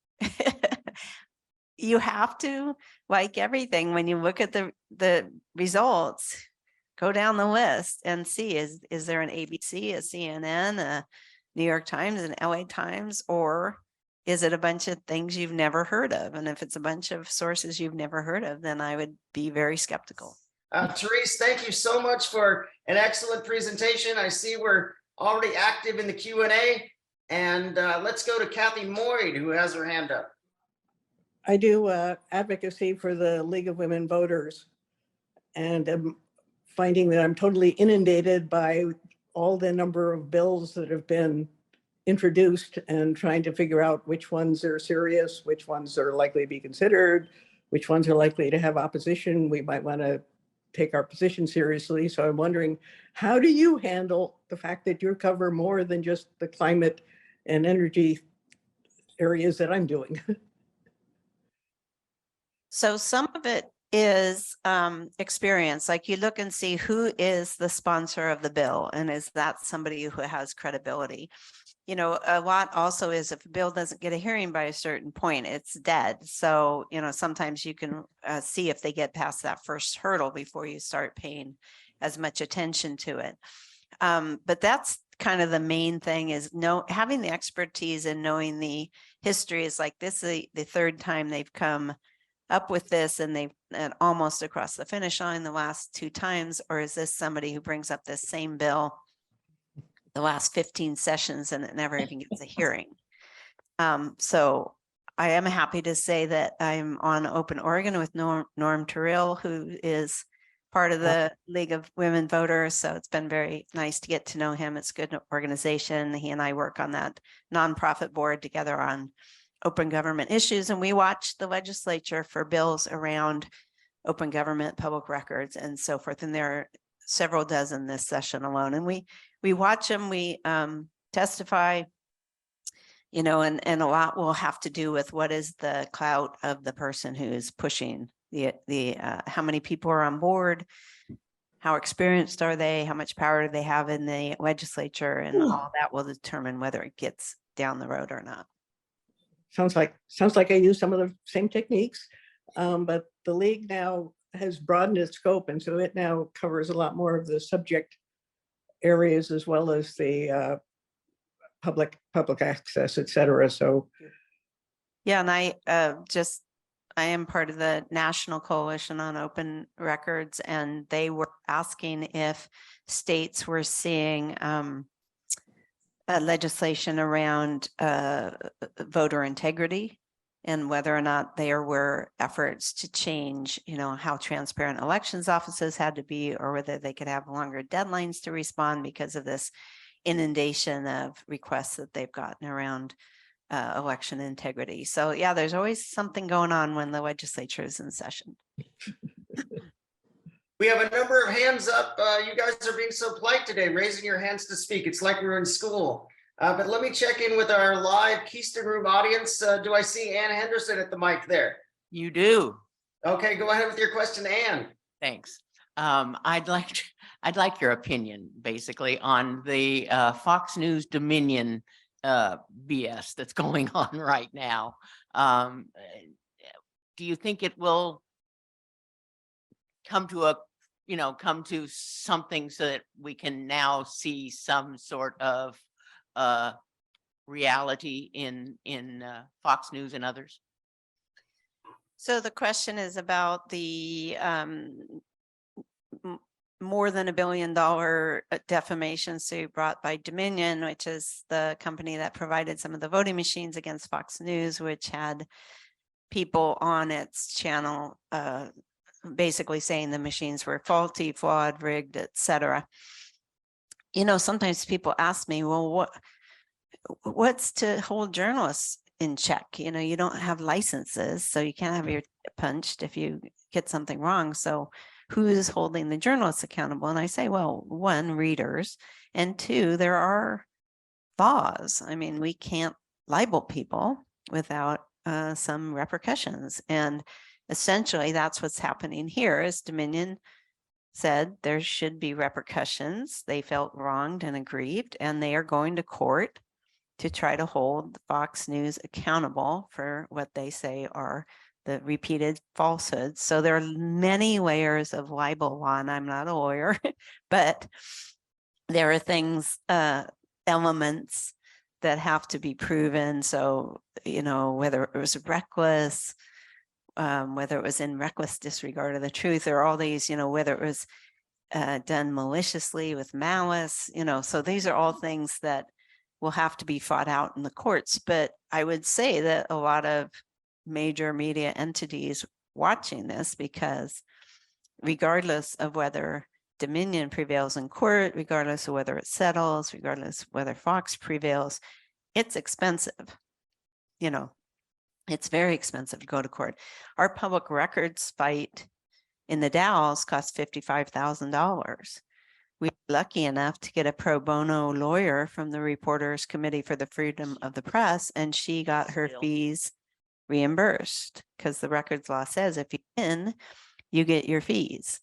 You have to, like everything, when you look at the results, go down the list and see, is there an ABC, a CNN, a New York Times, an LA Times, or is it a bunch of things you've never heard of? And if it's a bunch of sources you've never heard of, then I would be very skeptical. Therese, thank you so much for an excellent presentation. I see we're already active in the Q&A. And let's go to Kathy Moyd, who has her hand up. I do advocacy for the League of Women Voters, and I'm finding that I'm totally inundated by all the number of bills that have been introduced and trying to figure out which ones are serious, which ones are likely to be considered, which ones are likely to have opposition. We might want to take our position seriously. So I'm wondering, how do you handle the fact that you cover more than just the climate and energy areas that I'm doing? So some of it is experience. Like you look and see who is the sponsor of the bill, and is that somebody who has credibility? A lot also is if a bill doesn't get a hearing by a certain point, it's dead. So, sometimes you can see if they get past that first hurdle before you start paying as much attention to it. But that's kind of the main thing, is having the expertise and knowing the history. Is like this is the third time they've come up with this, and they've almost across the finish line the last 2 times, or is this somebody who brings up this same bill the last 15 sessions and it never even gets a hearing? So I am happy to say that I'm on Open Oregon with Norm Terrell, who is part of the League of Women Voters. So it's been very nice to get to know him. It's a good organization. He and I work on that nonprofit board together on open government issues. And we watch the legislature for bills around open government, public records, and so forth. And there are several dozen this session alone. And we watch them, we testify, and a lot will have to do with what is the clout of the person who is pushing the how many people are on board, how experienced are they, how much power do they have in the legislature, and all that will determine whether it gets down the road or not. Sounds like I use some of the same techniques, but the league now has broadened its scope, and so it now covers a lot more of the subject areas as well as the public access, et cetera. So yeah, and I am part of the National Coalition on Open Records, and they were asking if states were seeing legislation around voter integrity, and whether or not there were efforts to change, how transparent elections offices had to be, or whether they could have longer deadlines to respond because of this inundation of requests that they've gotten around election integrity. So yeah, there's always something going on when the legislature is in session. We have a number of hands up. You guys are being so polite today, raising your hands to speak. It's like we're in school. But let me check in with our live Keystone Room audience. Do I see Ann Henderson at the mic there? You do. Okay, go ahead with your question, Ann. Thanks. I'd like I'd like your opinion, basically, on the Fox News Dominion BS that's going on right now. Do you think it will come to come to something so that we can now see some sort of reality in Fox News and others? So the question is about the more than $1 billion defamation suit brought by Dominion, which is the company that provided some of the voting machines against Fox News, which had people on its channel basically saying the machines were faulty, flawed, rigged, etc. Sometimes people ask me, well, what's to hold journalists in check? You don't have licenses, so you can't have your punched if you get something wrong. So who is holding the journalists accountable? And I say, well, one, readers, and two, there are laws. I mean, we can't libel people without some repercussions. And essentially, that's what's happening here. Is Dominion said there should be repercussions. They felt wronged and aggrieved, and they are going to court to try to hold Fox News accountable for what they say are the repeated falsehoods. So there are many layers of libel law, and I'm not a lawyer, but there are things, elements that have to be proven. So, whether it was reckless, whether it was in reckless disregard of the truth, there are all these, whether it was done maliciously with malice, so these are all things that will have to be fought out in the courts. But I would say that a lot of major media entities watching this, because regardless of whether Dominion prevails in court, regardless of whether it settles, regardless of whether Fox prevails, it's expensive. It's very expensive to go to court. Our public records fight in the Dalles cost $55,000. We were lucky enough to get a pro bono lawyer from the Reporters Committee for the Freedom of the Press, and she got her fees reimbursed because the records law says if you win, you get your fees.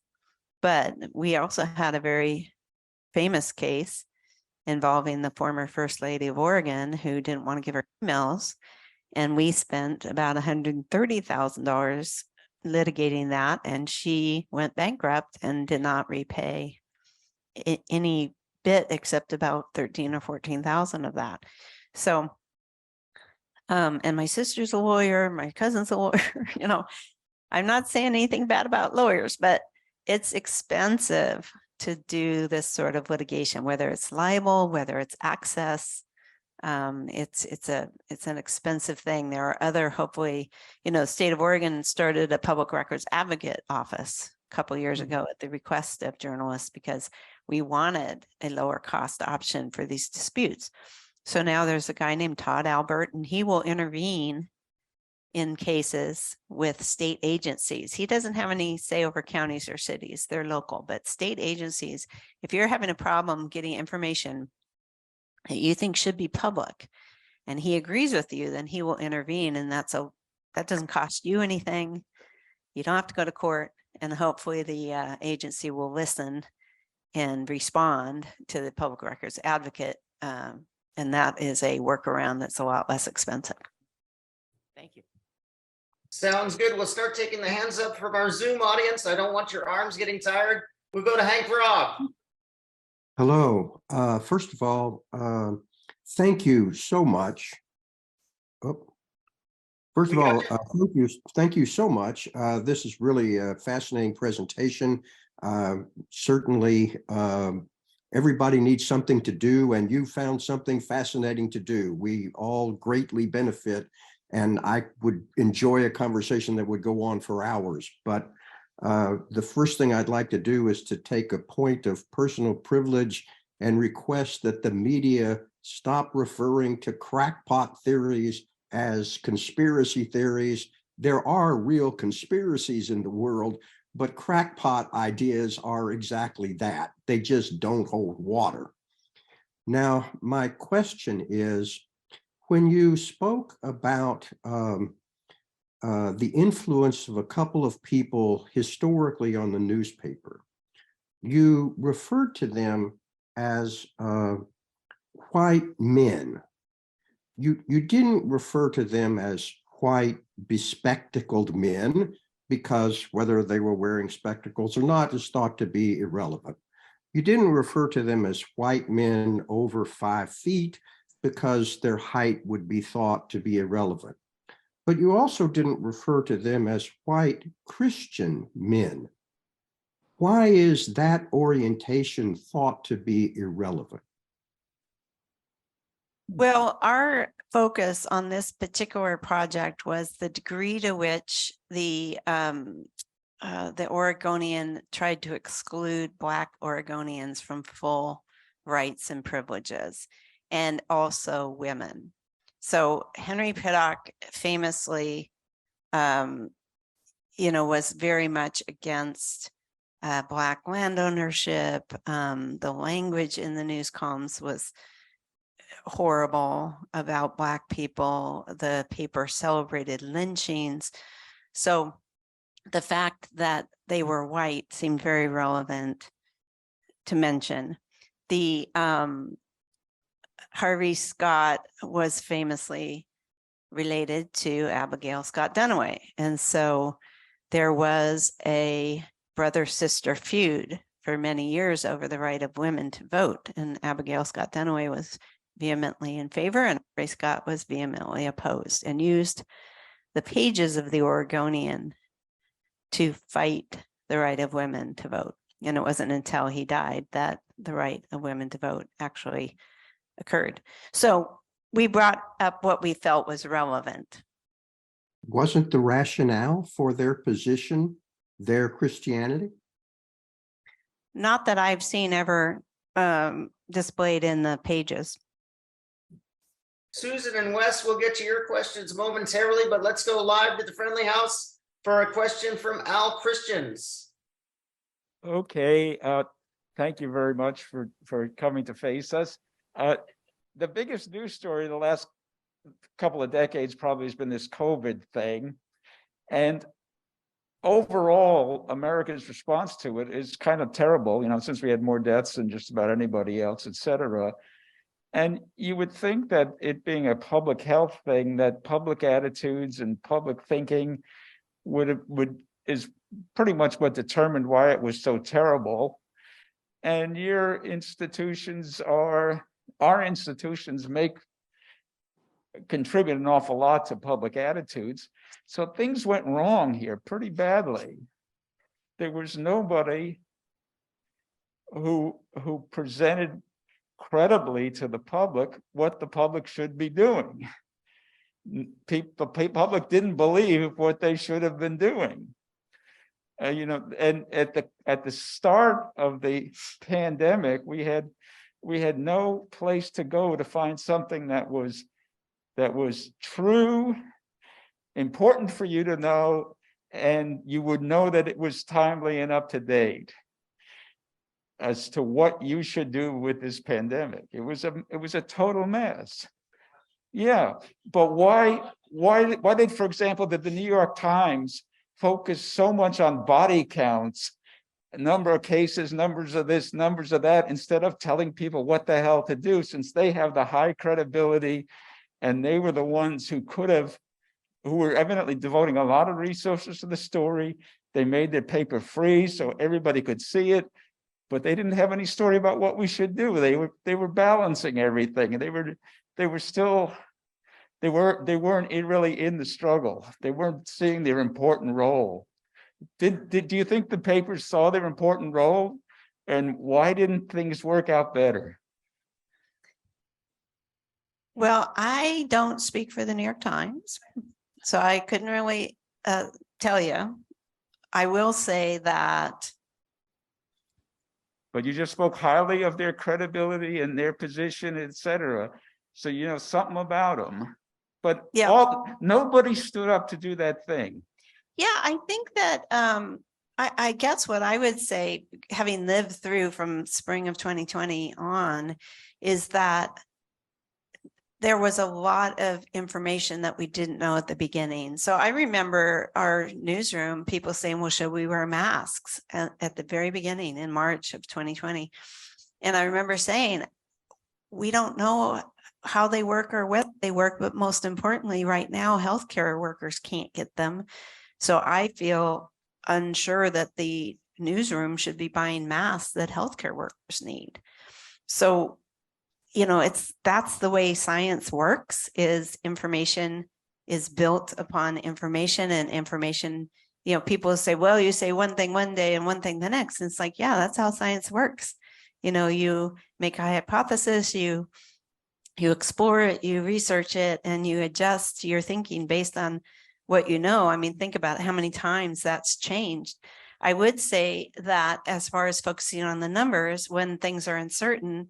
But we also had a very famous case involving the former First Lady of Oregon who didn't want to give her emails, and we spent about $130,000 litigating that, and she went bankrupt and did not repay any bit except about 13 or 14,000 of that. So, and my sister's a lawyer, my cousin's a lawyer, I'm not saying anything bad about lawyers, but it's expensive to do this sort of litigation, whether it's libel, whether it's access. It's an expensive thing. There are other, hopefully, the state of Oregon started a public records advocate office a couple of years ago at the request of journalists, because we wanted a lower cost option for these disputes. So now there's a guy named Todd Albert, and he will intervene in cases with state agencies. He doesn't have any say over counties or cities, they're local, but state agencies, if you're having a problem getting information that you think should be public, and he agrees with you, then he will intervene, and that doesn't cost you anything. You don't have to go to court, and hopefully the agency will listen and respond to the public records advocate, and that is a workaround that's a lot less expensive. Thank you. Sounds good. We'll start taking the hands up from our Zoom audience. I don't want your arms getting tired. We'll go to Hank Robb. Hello. First of all, thank you so much. First of all, thank you so much. This is really a fascinating presentation. Certainly, everybody needs something to do, and you found something fascinating to do. We all greatly benefit, and I would enjoy a conversation that would go on for hours. But the first thing I'd like to do is to take a point of personal privilege and request that the media stop referring to crackpot theories as conspiracy theories. There are real conspiracies in the world, but crackpot ideas are exactly that. They just don't hold water. Now, my question is, when you spoke about the influence of a couple of people historically on the newspaper, you referred to them as white men. You didn't refer to them as white bespectacled men, because whether they were wearing spectacles or not is thought to be irrelevant. You didn't refer to them as white men over 5 feet because their height would be thought to be irrelevant. But you also didn't refer to them as white Christian men. Why is that orientation thought to be irrelevant? Well, our focus on this particular project was the degree to which the Oregonian tried to exclude Black Oregonians from full rights and privileges, and also women. So Henry Piddock famously, was very much against Black land ownership. The language in the news columns was horrible about Black people. The paper celebrated lynchings. So the fact that they were white seemed very relevant to mention. The Harvey Scott was famously related to Abigail Scott Duniway. And so there was a brother-sister feud for many years over the right of women to vote. And Abigail Scott Duniway was vehemently in favor, and Harvey Scott was vehemently opposed, and used the pages of the Oregonian to fight the right of women to vote. And it wasn't until he died that the right of women to vote actually occurred. So we brought up what we felt was relevant. Wasn't the rationale for their position their Christianity? Not that I've seen ever displayed in the pages. Susan and Wes, we'll get to your questions momentarily, but let's go live to the Friendly House for a question from Al Christians. Okay, thank you very much for coming to face us. The biggest news story the last couple of decades probably has been this COVID thing. And overall, America's response to it is kind of terrible, since we had more deaths than just about anybody else, et cetera. And you would think that it being a public health thing, that public attitudes and public thinking is pretty much what determined why it was so terrible. And our institutions contribute an awful lot to public attitudes. So things went wrong here pretty badly. There was nobody who presented credibly to the public what the public should be doing. The public didn't believe what they should have been doing. And at the start of the pandemic, we had no place to go to find something that was true, important for you to know, and you would know that it was timely and up to date as to what you should do with this pandemic. It was a total mess. Yeah, but why did, for example, did the New York Times focus so much on body counts, number of cases, numbers of this, numbers of that, instead of telling people what the hell to do, since they have the high credibility and they were the ones who were evidently devoting a lot of resources to the story. They made their paper free so everybody could see it, but they didn't have any story about what we should do. They were balancing everything, and they weren't really in the struggle. They weren't seeing their important role. Do you think the papers saw their important role? And why didn't things work out better? Well, I don't speak for the New York Times, so I couldn't really tell you. I will say that. But you just spoke highly of their credibility and their position, et cetera. So, something about them. But yeah, nobody stood up to do that thing. Yeah, I think that I guess what I would say, having lived through from spring of 2020 on, is that there was a lot of information that we didn't know at the beginning. So I remember our newsroom, people saying, well, should we wear masks at the very beginning in March of 2020? And I remember saying, we don't know how they work or what they work, but most importantly, right now, healthcare workers can't get them. So I feel unsure that the newsroom should be buying masks that healthcare workers need. So, you know, that's the way science works, is information is built upon information, and information, you know, people say, well, you say one thing one day and one thing the next. And it's like, yeah, that's how science works. You know, you make a hypothesis, you explore it, you research it, and you adjust your thinking based on what you know. I mean, think about how many times that's changed. I would say that as far as focusing on the numbers, when things are uncertain,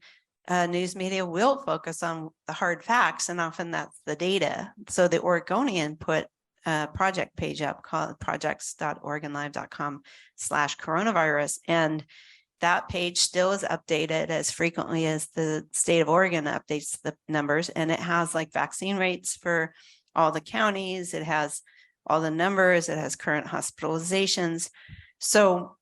news media will focus on the hard facts, and often that's the data. So the Oregonian put a project page up called projects.oregonlive.com/coronavirus. And that page still is updated as frequently as the state of Oregon updates the numbers. And it has like vaccine rates for all the counties. It has all the numbers. It has current hospitalizations. So,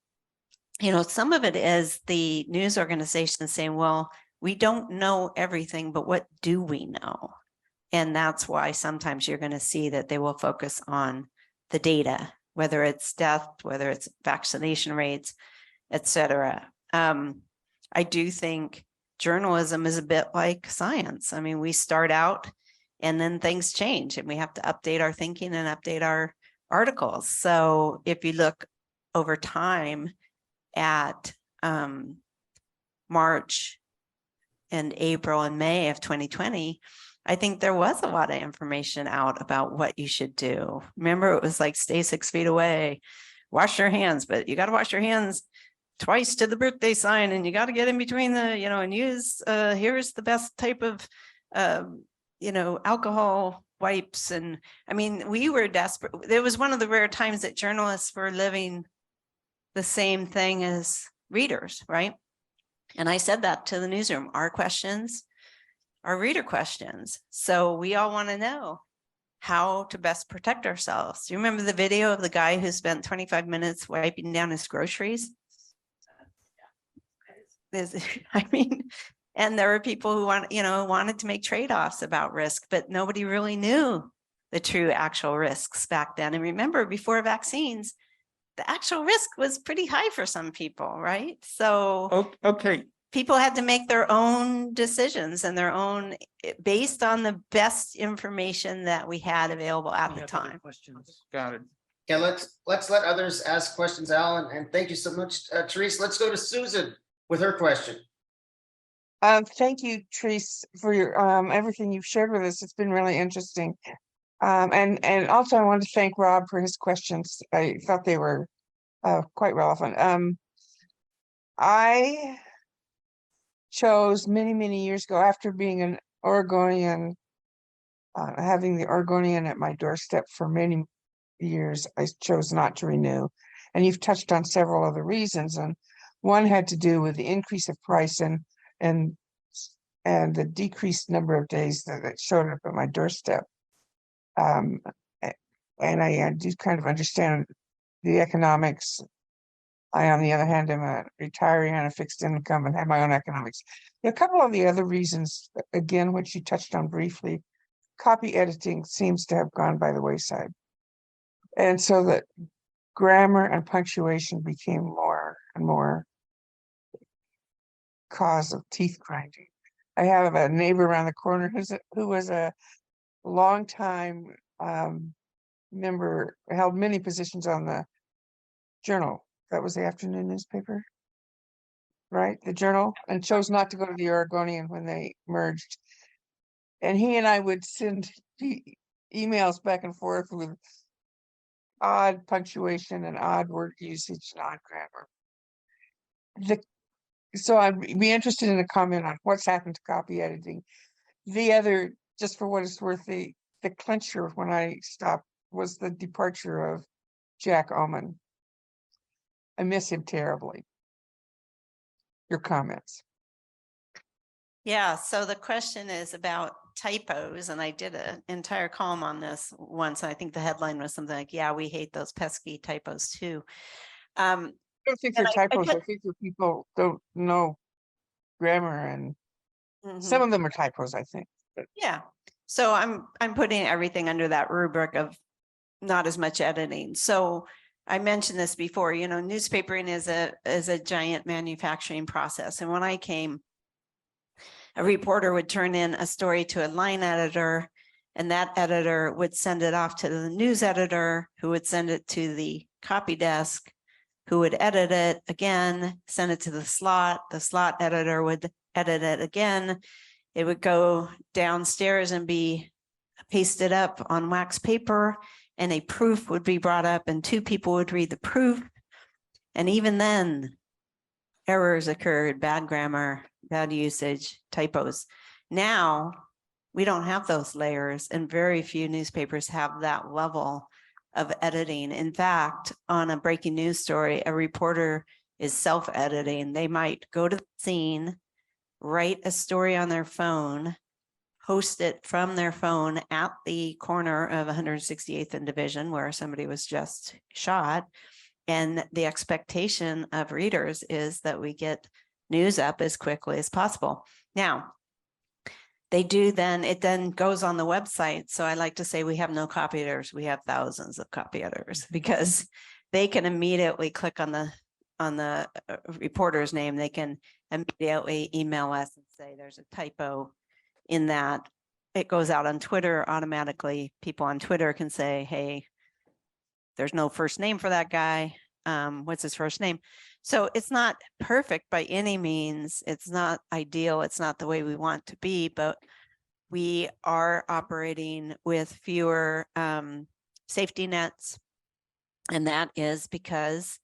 you know, some of it is the news organizations saying, well, we don't know everything, but what do we know? And that's why sometimes you're going to see that they will focus on the data, whether it's death, whether it's vaccination rates, etc. I do think journalism is a bit like science. I mean, we start out and then things change, and we have to update our thinking and update our articles. So if you look over time at March and April and May of 2020, I think there was a lot of information out about what you should do. Remember, it was like, stay 6 feet away, wash your hands, but you got to wash your hands twice to the birthday sign, and you got to get in between the, you know, and use, here's the best type of, you know, alcohol wipes. And I mean, we were desperate. It was one of the rare times that journalists were living the same thing as readers, right? And I said that to the newsroom, our questions are reader questions. So we all want to know how to best protect ourselves. Do you remember the video of the guy who spent 25 minutes wiping down his groceries? I mean, and there were people who wanted to make trade-offs about risk, but nobody really knew the true actual risks back then. And remember, before vaccines, the actual risk was pretty high for some people, right? So Okay, people had to make their own decisions and their own, based on the best information that we had available at the time. got it. Yeah, let's let others ask questions, Alan, and thank you so much, Therese. Let's go to Susan with her question. Thank you, Therese, for your everything you've shared with us. It's been really interesting. And also I want to thank Rob for his questions. I thought they were quite relevant. I chose many years ago, after being an Oregonian, having the Oregonian at my doorstep for many years, I chose not to renew. And you've touched on several other reasons, and one had to do with the increase of price and the decreased number of days that it showed up at my doorstep. And I do kind of understand the economics. I, on the other hand, am a retiree on a fixed income and have my own economics. A couple of the other reasons, again, which you touched on briefly, copy editing seems to have gone by the wayside. And so that grammar and punctuation became more and more cause of teeth grinding. I have a neighbor around the corner who was a longtime member, held many positions on the Journal. That was the afternoon newspaper, right? The Journal, and chose not to go to the Oregonian when they merged. And he and I would send emails back and forth with odd punctuation and odd word usage and odd grammar. So I'd be interested in a comment on what's happened to copy editing. The other, just for what it's worth, the clincher when I stopped was the departure of Jack Oman. I miss him terribly. Your comments. Yeah, so the question is about typos, and I did an entire column on this once. I think the headline was something like, yeah, we hate those pesky typos too. I don't think And they're I typos. I put- think that people don't know grammar, and Mhm. some of them are typos, I think. But Yeah, so I'm putting everything under that rubric of not as much editing. So I mentioned this before, you know, newspapering is a giant manufacturing process. And when I came, a reporter would turn in a story to a line editor, and that editor would send it off to the news editor, who would send it to the copy desk, who would edit it again, send it to the slot editor would edit it again. It would go downstairs and be pasted up on wax paper, and a proof would be brought up, and two people would read the proof. And even then, errors occurred, bad grammar, bad usage, typos. Now, we don't have those layers, and very few newspapers have that level of editing. In fact, on a breaking news story, a reporter is self-editing. They might go to the scene, write a story on their phone, post it from their phone at the corner of 168th and Division where somebody was just shot. And the expectation of readers is that we get news up as quickly as possible. Now, they do then, it then goes on the website. So I like to say we have no copy editors, we have thousands of copy editors, because they can immediately click on the reporter's name. They can immediately email us and say there's a typo in that. It goes out on Twitter automatically. People on Twitter can say, hey, there's no first name for that guy. What's his first name? So it's not perfect by any means. It's not ideal. It's not the way we want to be, but we are operating with fewer safety nets. And that is because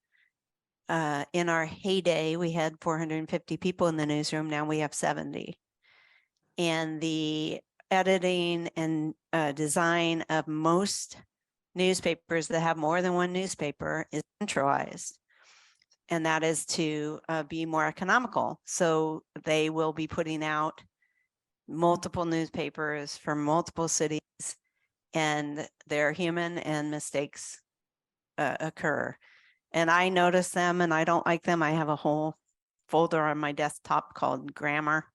in our heyday, we had 450 people in the newsroom. Now we have 70. And the editing and design of most newspapers that have more than one newspaper is centralized. And that is to be more economical. So they will be putting out multiple newspapers for multiple cities, and they're human and mistakes occur. And I notice them and I don't like them. I have a whole folder on my desktop called grammar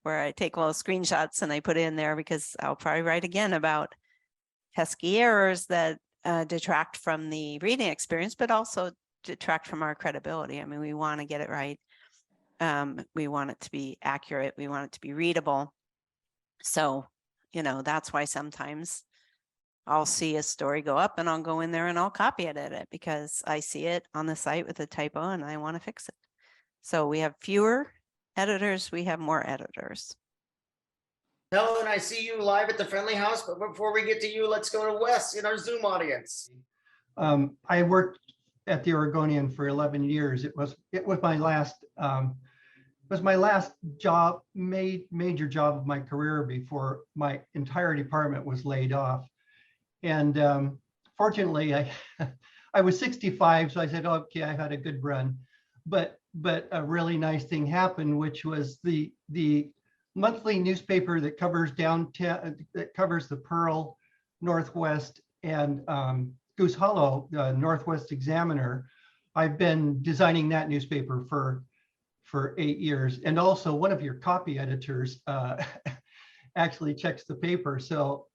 where I take little screenshots and I put in there, because I'll probably write again about pesky errors that detract from the reading experience, but also detract from our credibility. I mean, we want to get it right. We want it to be accurate. We want it to be readable. So, you know, that's why sometimes I'll see a story go up and I'll go in there and I'll copy edit it because I see it on the site with a typo and I want to fix it. So we have fewer editors, we have more editors. Helen, I see you live at the Friendly House, but before we get to you, let's go to Wes in our Zoom audience. I worked at the Oregonian for 11 years. It was my last job, major job of my career before my entire department was laid off. And fortunately, I was 65, so I said, okay, I had a good run. But a really nice thing happened, which was the monthly newspaper that covers downtown, that covers the Pearl, Northwest, and Goose Hollow, the Northwest Examiner. I've been designing that newspaper for 8 years. And also one of your copy editors actually checks the paper. So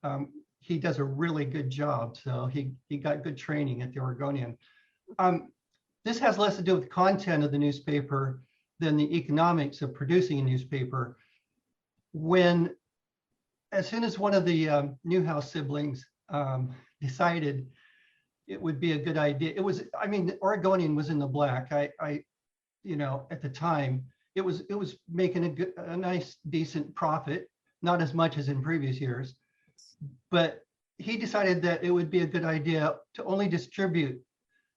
he does a really good job. So he got good training at the Oregonian. This has less to do with the content of the newspaper than the economics of producing a newspaper. As soon as one of the Newhouse siblings decided it would be a good idea, the Oregonian was in the black. I at the time, it was making a nice, decent profit, not as much as in previous years. But he decided that it would be a good idea to only distribute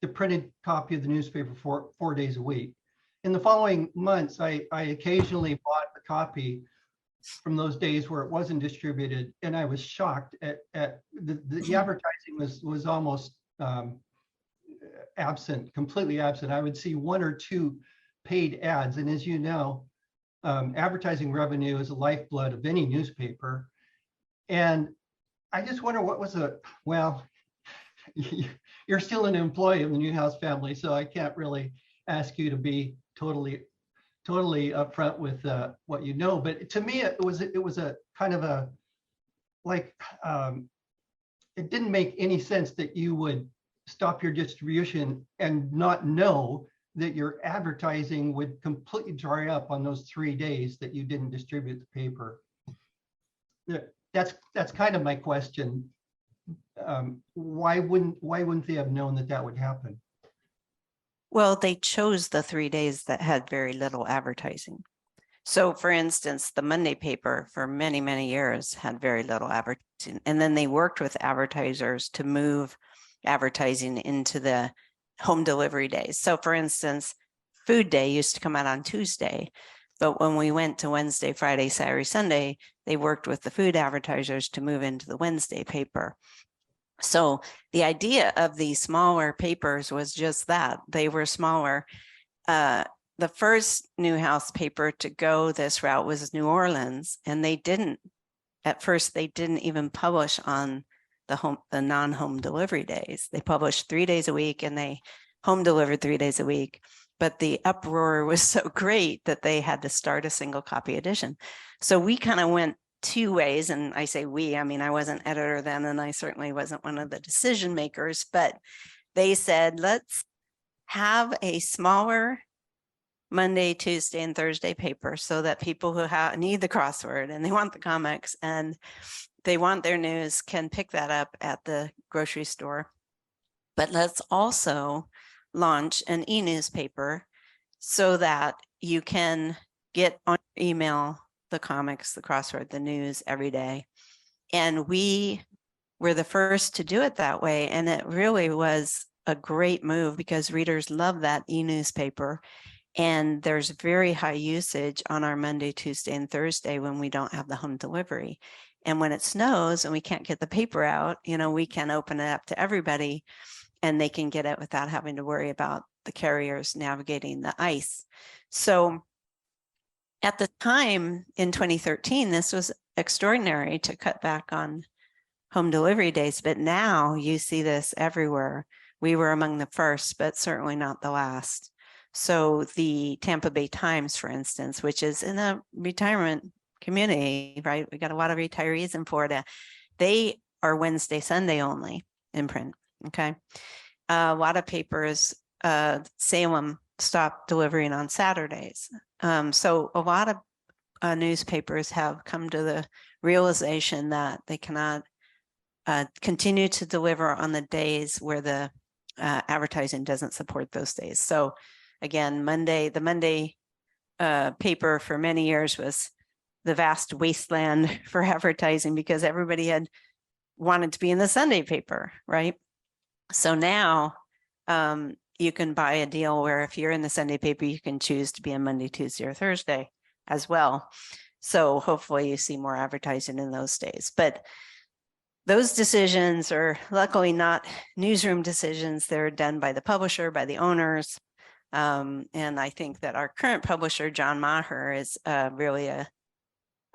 the printed copy of the newspaper for 4 days a week. In the following months, I occasionally bought a copy from those days where it wasn't distributed, and I was shocked at the advertising was almost absent, completely absent. I would see 1 or 2 paid ads, and as you know, advertising revenue is the lifeblood of any newspaper. And I just wonder what was well, you're still an employee of the Newhouse family, so I can't really ask you to be totally upfront with what you know. But to me, it was a kind of a like it didn't make any sense that you would stop your distribution and not know that your advertising would completely dry up on those 3 days that you didn't distribute the paper. That's kind of my question. Why wouldn't they have known that that would happen? Well, they chose the 3 days that had very little advertising. So for instance, the Monday paper for many, many years had very little advertising. And then they worked with advertisers to move advertising into the home delivery days. So for instance, Food Day used to come out on Tuesday, but when we went to Wednesday, Friday, Saturday, Sunday, they worked with the food advertisers to move into the Wednesday paper. So the idea of these smaller papers was just that. They were smaller. The first Newhouse paper to go this route was New Orleans, and at first they didn't even publish on the non-home delivery days. They published 3 days a week and they home delivered 3 days a week. But the uproar was so great that they had to start a single copy edition. So we kind of went 2 ways, and I say we, I mean, I wasn't editor then, and I certainly wasn't one of the decision makers, but they said, let's have a smaller Monday, Tuesday, and Thursday paper so that people who need the crossword and they want the comics and they want their news can pick that up at the grocery store. But let's also launch an e-newspaper so that you can get on email the comics, the crossword, the news every day. And we were the first to do it that way. And it really was a great move because readers love that e-newspaper. And there's very high usage on our Monday, Tuesday, and Thursday when we don't have the home delivery. And when it snows and we can't get the paper out, we can open it up to everybody and they can get it without having to worry about the carriers navigating the ice. So at the time in 2013, this was extraordinary to cut back on home delivery days, but now you see this everywhere. We were among the first, but certainly not the last. So the Tampa Bay Times, for instance, which is in a retirement community, right? We got a lot of retirees in Florida. They are Wednesday, Sunday only in print, okay? A lot of papers, Salem stopped delivering on Saturdays. So a lot of newspapers have come to the realization that they cannot continue to deliver on the days where the advertising doesn't support those days. So again, the Monday paper for many years was the vast wasteland for advertising because everybody had wanted to be in the Sunday paper, right? So now you can buy a deal where if you're in the Sunday paper, you can choose to be on Monday, Tuesday, or Thursday as well. So hopefully you see more advertising in those days. But those decisions are luckily not newsroom decisions. They're done by the publisher, by the owners. And I think that our current publisher, John Maher, is really a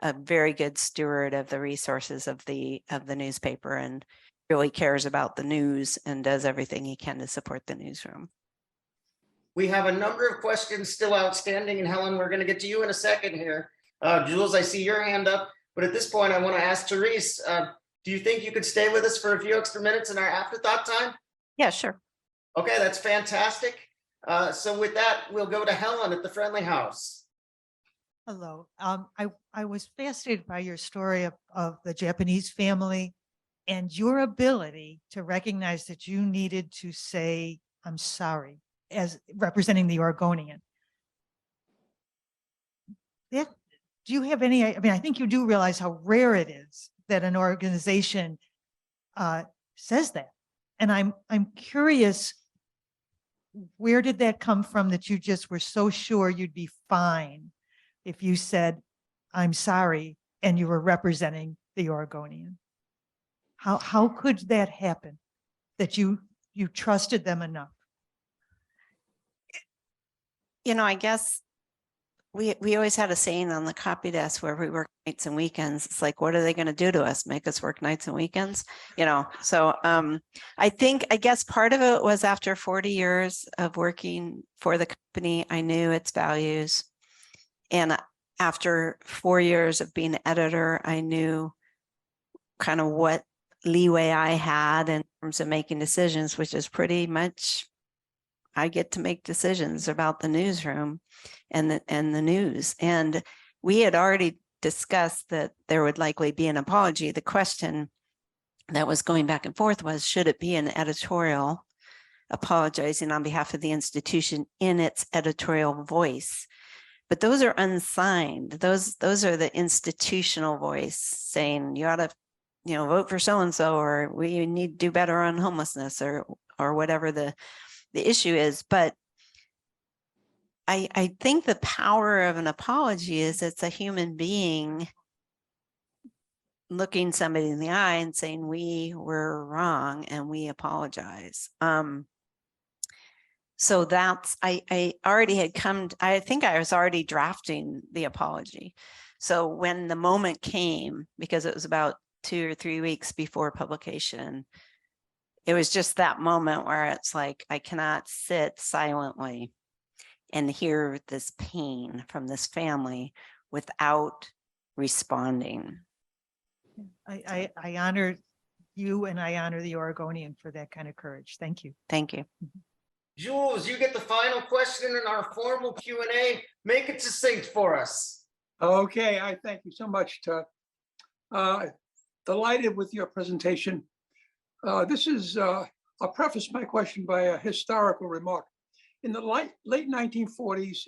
very good steward of the resources of the newspaper and really cares about the news and does everything he can to support the newsroom. We have a number of questions still outstanding, and Helen, we're going to get to you in a second here. Jules, I see your hand up, but at this point, I want to ask Therese, do you think you could stay with us for a few extra minutes in our afterthought time? Yeah, sure. Okay, that's fantastic. So with that, we'll go to Helen at the Friendly House. Hello. I was fascinated by your story of the Japanese family and your ability to recognize that you needed to say, I'm sorry, as representing the Oregonian. Do you have any, I mean, I think you do realize how rare it is that an organization says that. And I'm curious, where did that come from that you just were so sure you'd be fine if you said, I'm sorry, and you were representing the Oregonian? How could that happen, that you trusted them enough? I guess we always had a saying on the copy desk where we work nights and weekends. It's like, what are they going to do to us? Make us work nights and weekends? You know, so I guess part of it was after 40 years of working for the company, I knew its values. And after 4 years of being editor, I knew kind of what leeway I had in terms of making decisions, which is pretty much I get to make decisions about the newsroom and the news. And we had already discussed that there would likely be an apology. The question that was going back and forth was, should it be an editorial apologizing on behalf of the institution in its editorial voice? But those are unsigned. Those are the institutional voice saying you ought to, you know, vote for so-and-so, or we need to do better on homelessness, or whatever the issue is. But I think the power of an apology is it's a human being looking somebody in the eye and saying, we were wrong and we apologize. So that's, I already had I think I was already drafting the apology. So when the moment came, because it was about 2 or 3 weeks before publication, it was just that moment where it's like, I cannot sit silently and hear this pain from this family without responding. I honor you, and I honor the Oregonian for that kind of courage. Thank you. Thank you. Jules, you get the final question in our formal Q&A. Make it succinct for us. Okay, I thank you so much, Todd. Delighted with your presentation. I'll preface my question by a historical remark. In the late 1940s,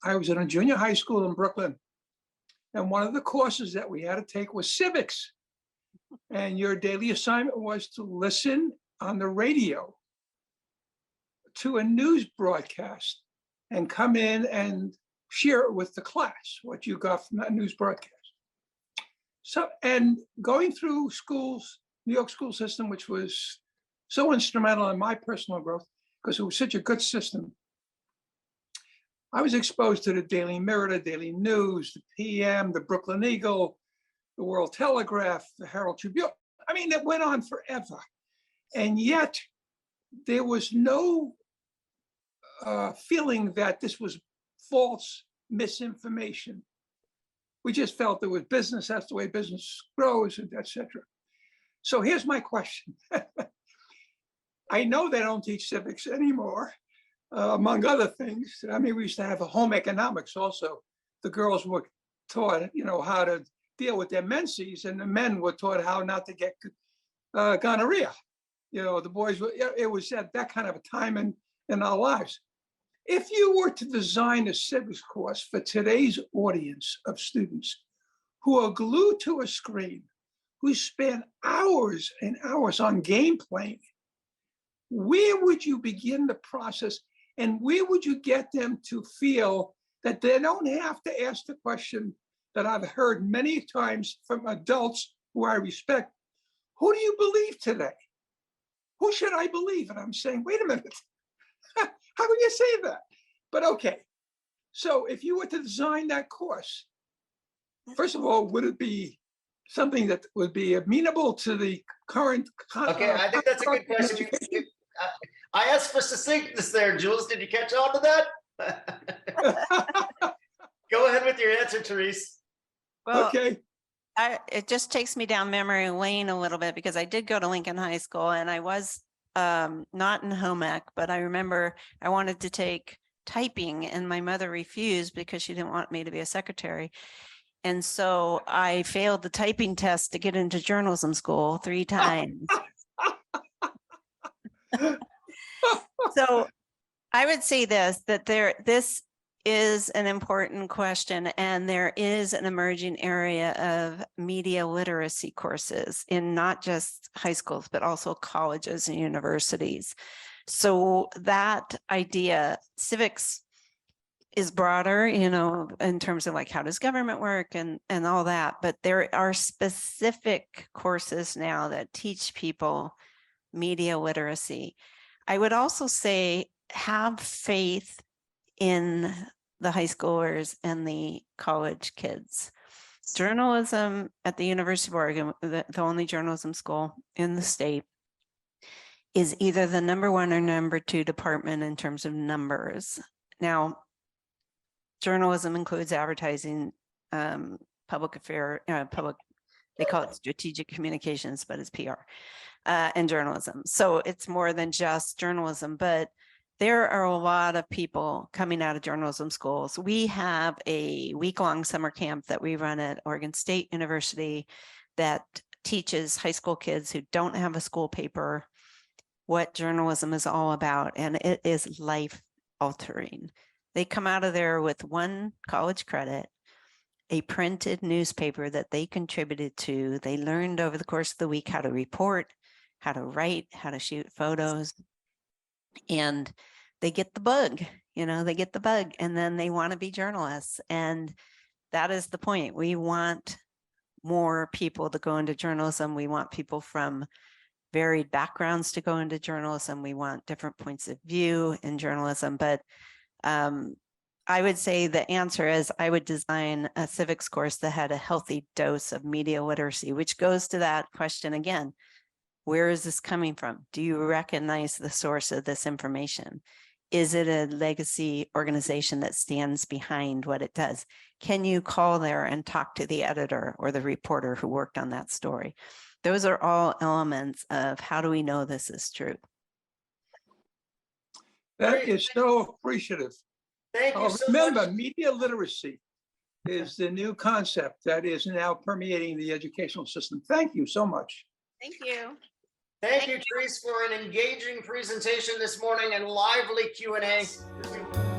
I was in a junior high school in Brooklyn, and one of the courses that we had to take was civics. And your daily assignment was to listen on the radio to a news broadcast and come in and share it with the class, what you got from that news broadcast. So, and going through schools, New York school system, which was so instrumental in my personal growth because it was such a good system, I was exposed to the Daily Mirror, the Daily News, the PM, the Brooklyn Eagle, the World Telegraph, the Herald Tribune. I mean, it went on forever. And yet there was no feeling that this was false misinformation. We just felt there was business, that's the way business grows, and et cetera. So here's my question. I know they don't teach civics anymore, among other things. I mean, we used to have a home economics also. The girls were taught, you know, how to deal with their menses, and the men were taught how not to get gonorrhea. You know, the boys were, it was at that kind of a time in our lives. If you were to design a civics course for today's audience of students who are glued to a screen, who spend hours and hours on game playing, where would you begin the process, and where would you get them to feel that they don't have to ask the question that I've heard many times from adults who I respect? Who do you believe today? Who should I believe? And I'm saying, wait a minute. How can you say that? But okay. So if you were to design that course, first of all, would it be something that would be amenable to the current? Okay, I think that's a good question. I asked for succinctness there, Jules. Did you catch on to that? Go ahead with your answer, Therese. Well, okay. It just takes me down memory lane a little bit, because I did go to Lincoln High School, and I was not in home ec, but I remember I wanted to take typing, and my mother refused because she didn't want me to be a secretary. And so I failed the typing test to get into journalism school 3 times. So I would say this is an important question, and there is an emerging area of media literacy courses in not just high schools, but also colleges and universities. So that idea, civics is broader, you know, in terms of like, how does government work and all that, but there are specific courses now that teach people media literacy. I would also say, have faith in the high schoolers and the college kids. Journalism at the University of Oregon, the only journalism school in the state, is either the #1 or #2 department in terms of numbers. Now, journalism includes advertising, public affair, they call it strategic communications, but it's PR, and journalism. So it's more than just journalism, but there are a lot of people coming out of journalism schools. We have a week-long summer camp that we run at Oregon State University that teaches high school kids who don't have a school paper what journalism is all about, and it is life-altering. They come out of there with 1 college credit, a printed newspaper that they contributed to. They learned over the course of the week how to report, how to write, how to shoot photos, and they get the bug, they get the bug, and then they want to be journalists. And that is the point. We want more people to go into journalism. We want people from varied backgrounds to go into journalism. We want different points of view in journalism. But I would say the answer is I would design a civics course that had a healthy dose of media literacy, which goes to that question again. Where is this coming from? Do you recognize the source of this information? Is it a legacy organization that stands behind what it does? Can you call there and talk to the editor or the reporter who worked on that story? Those are all elements of how do we know this is true? That is so appreciative. Thank you so Remember, much. media literacy is the new concept that is now permeating the educational system. Thank you so much. Thank you. Thank you, Therese, for an engaging presentation this morning and lively Q&A.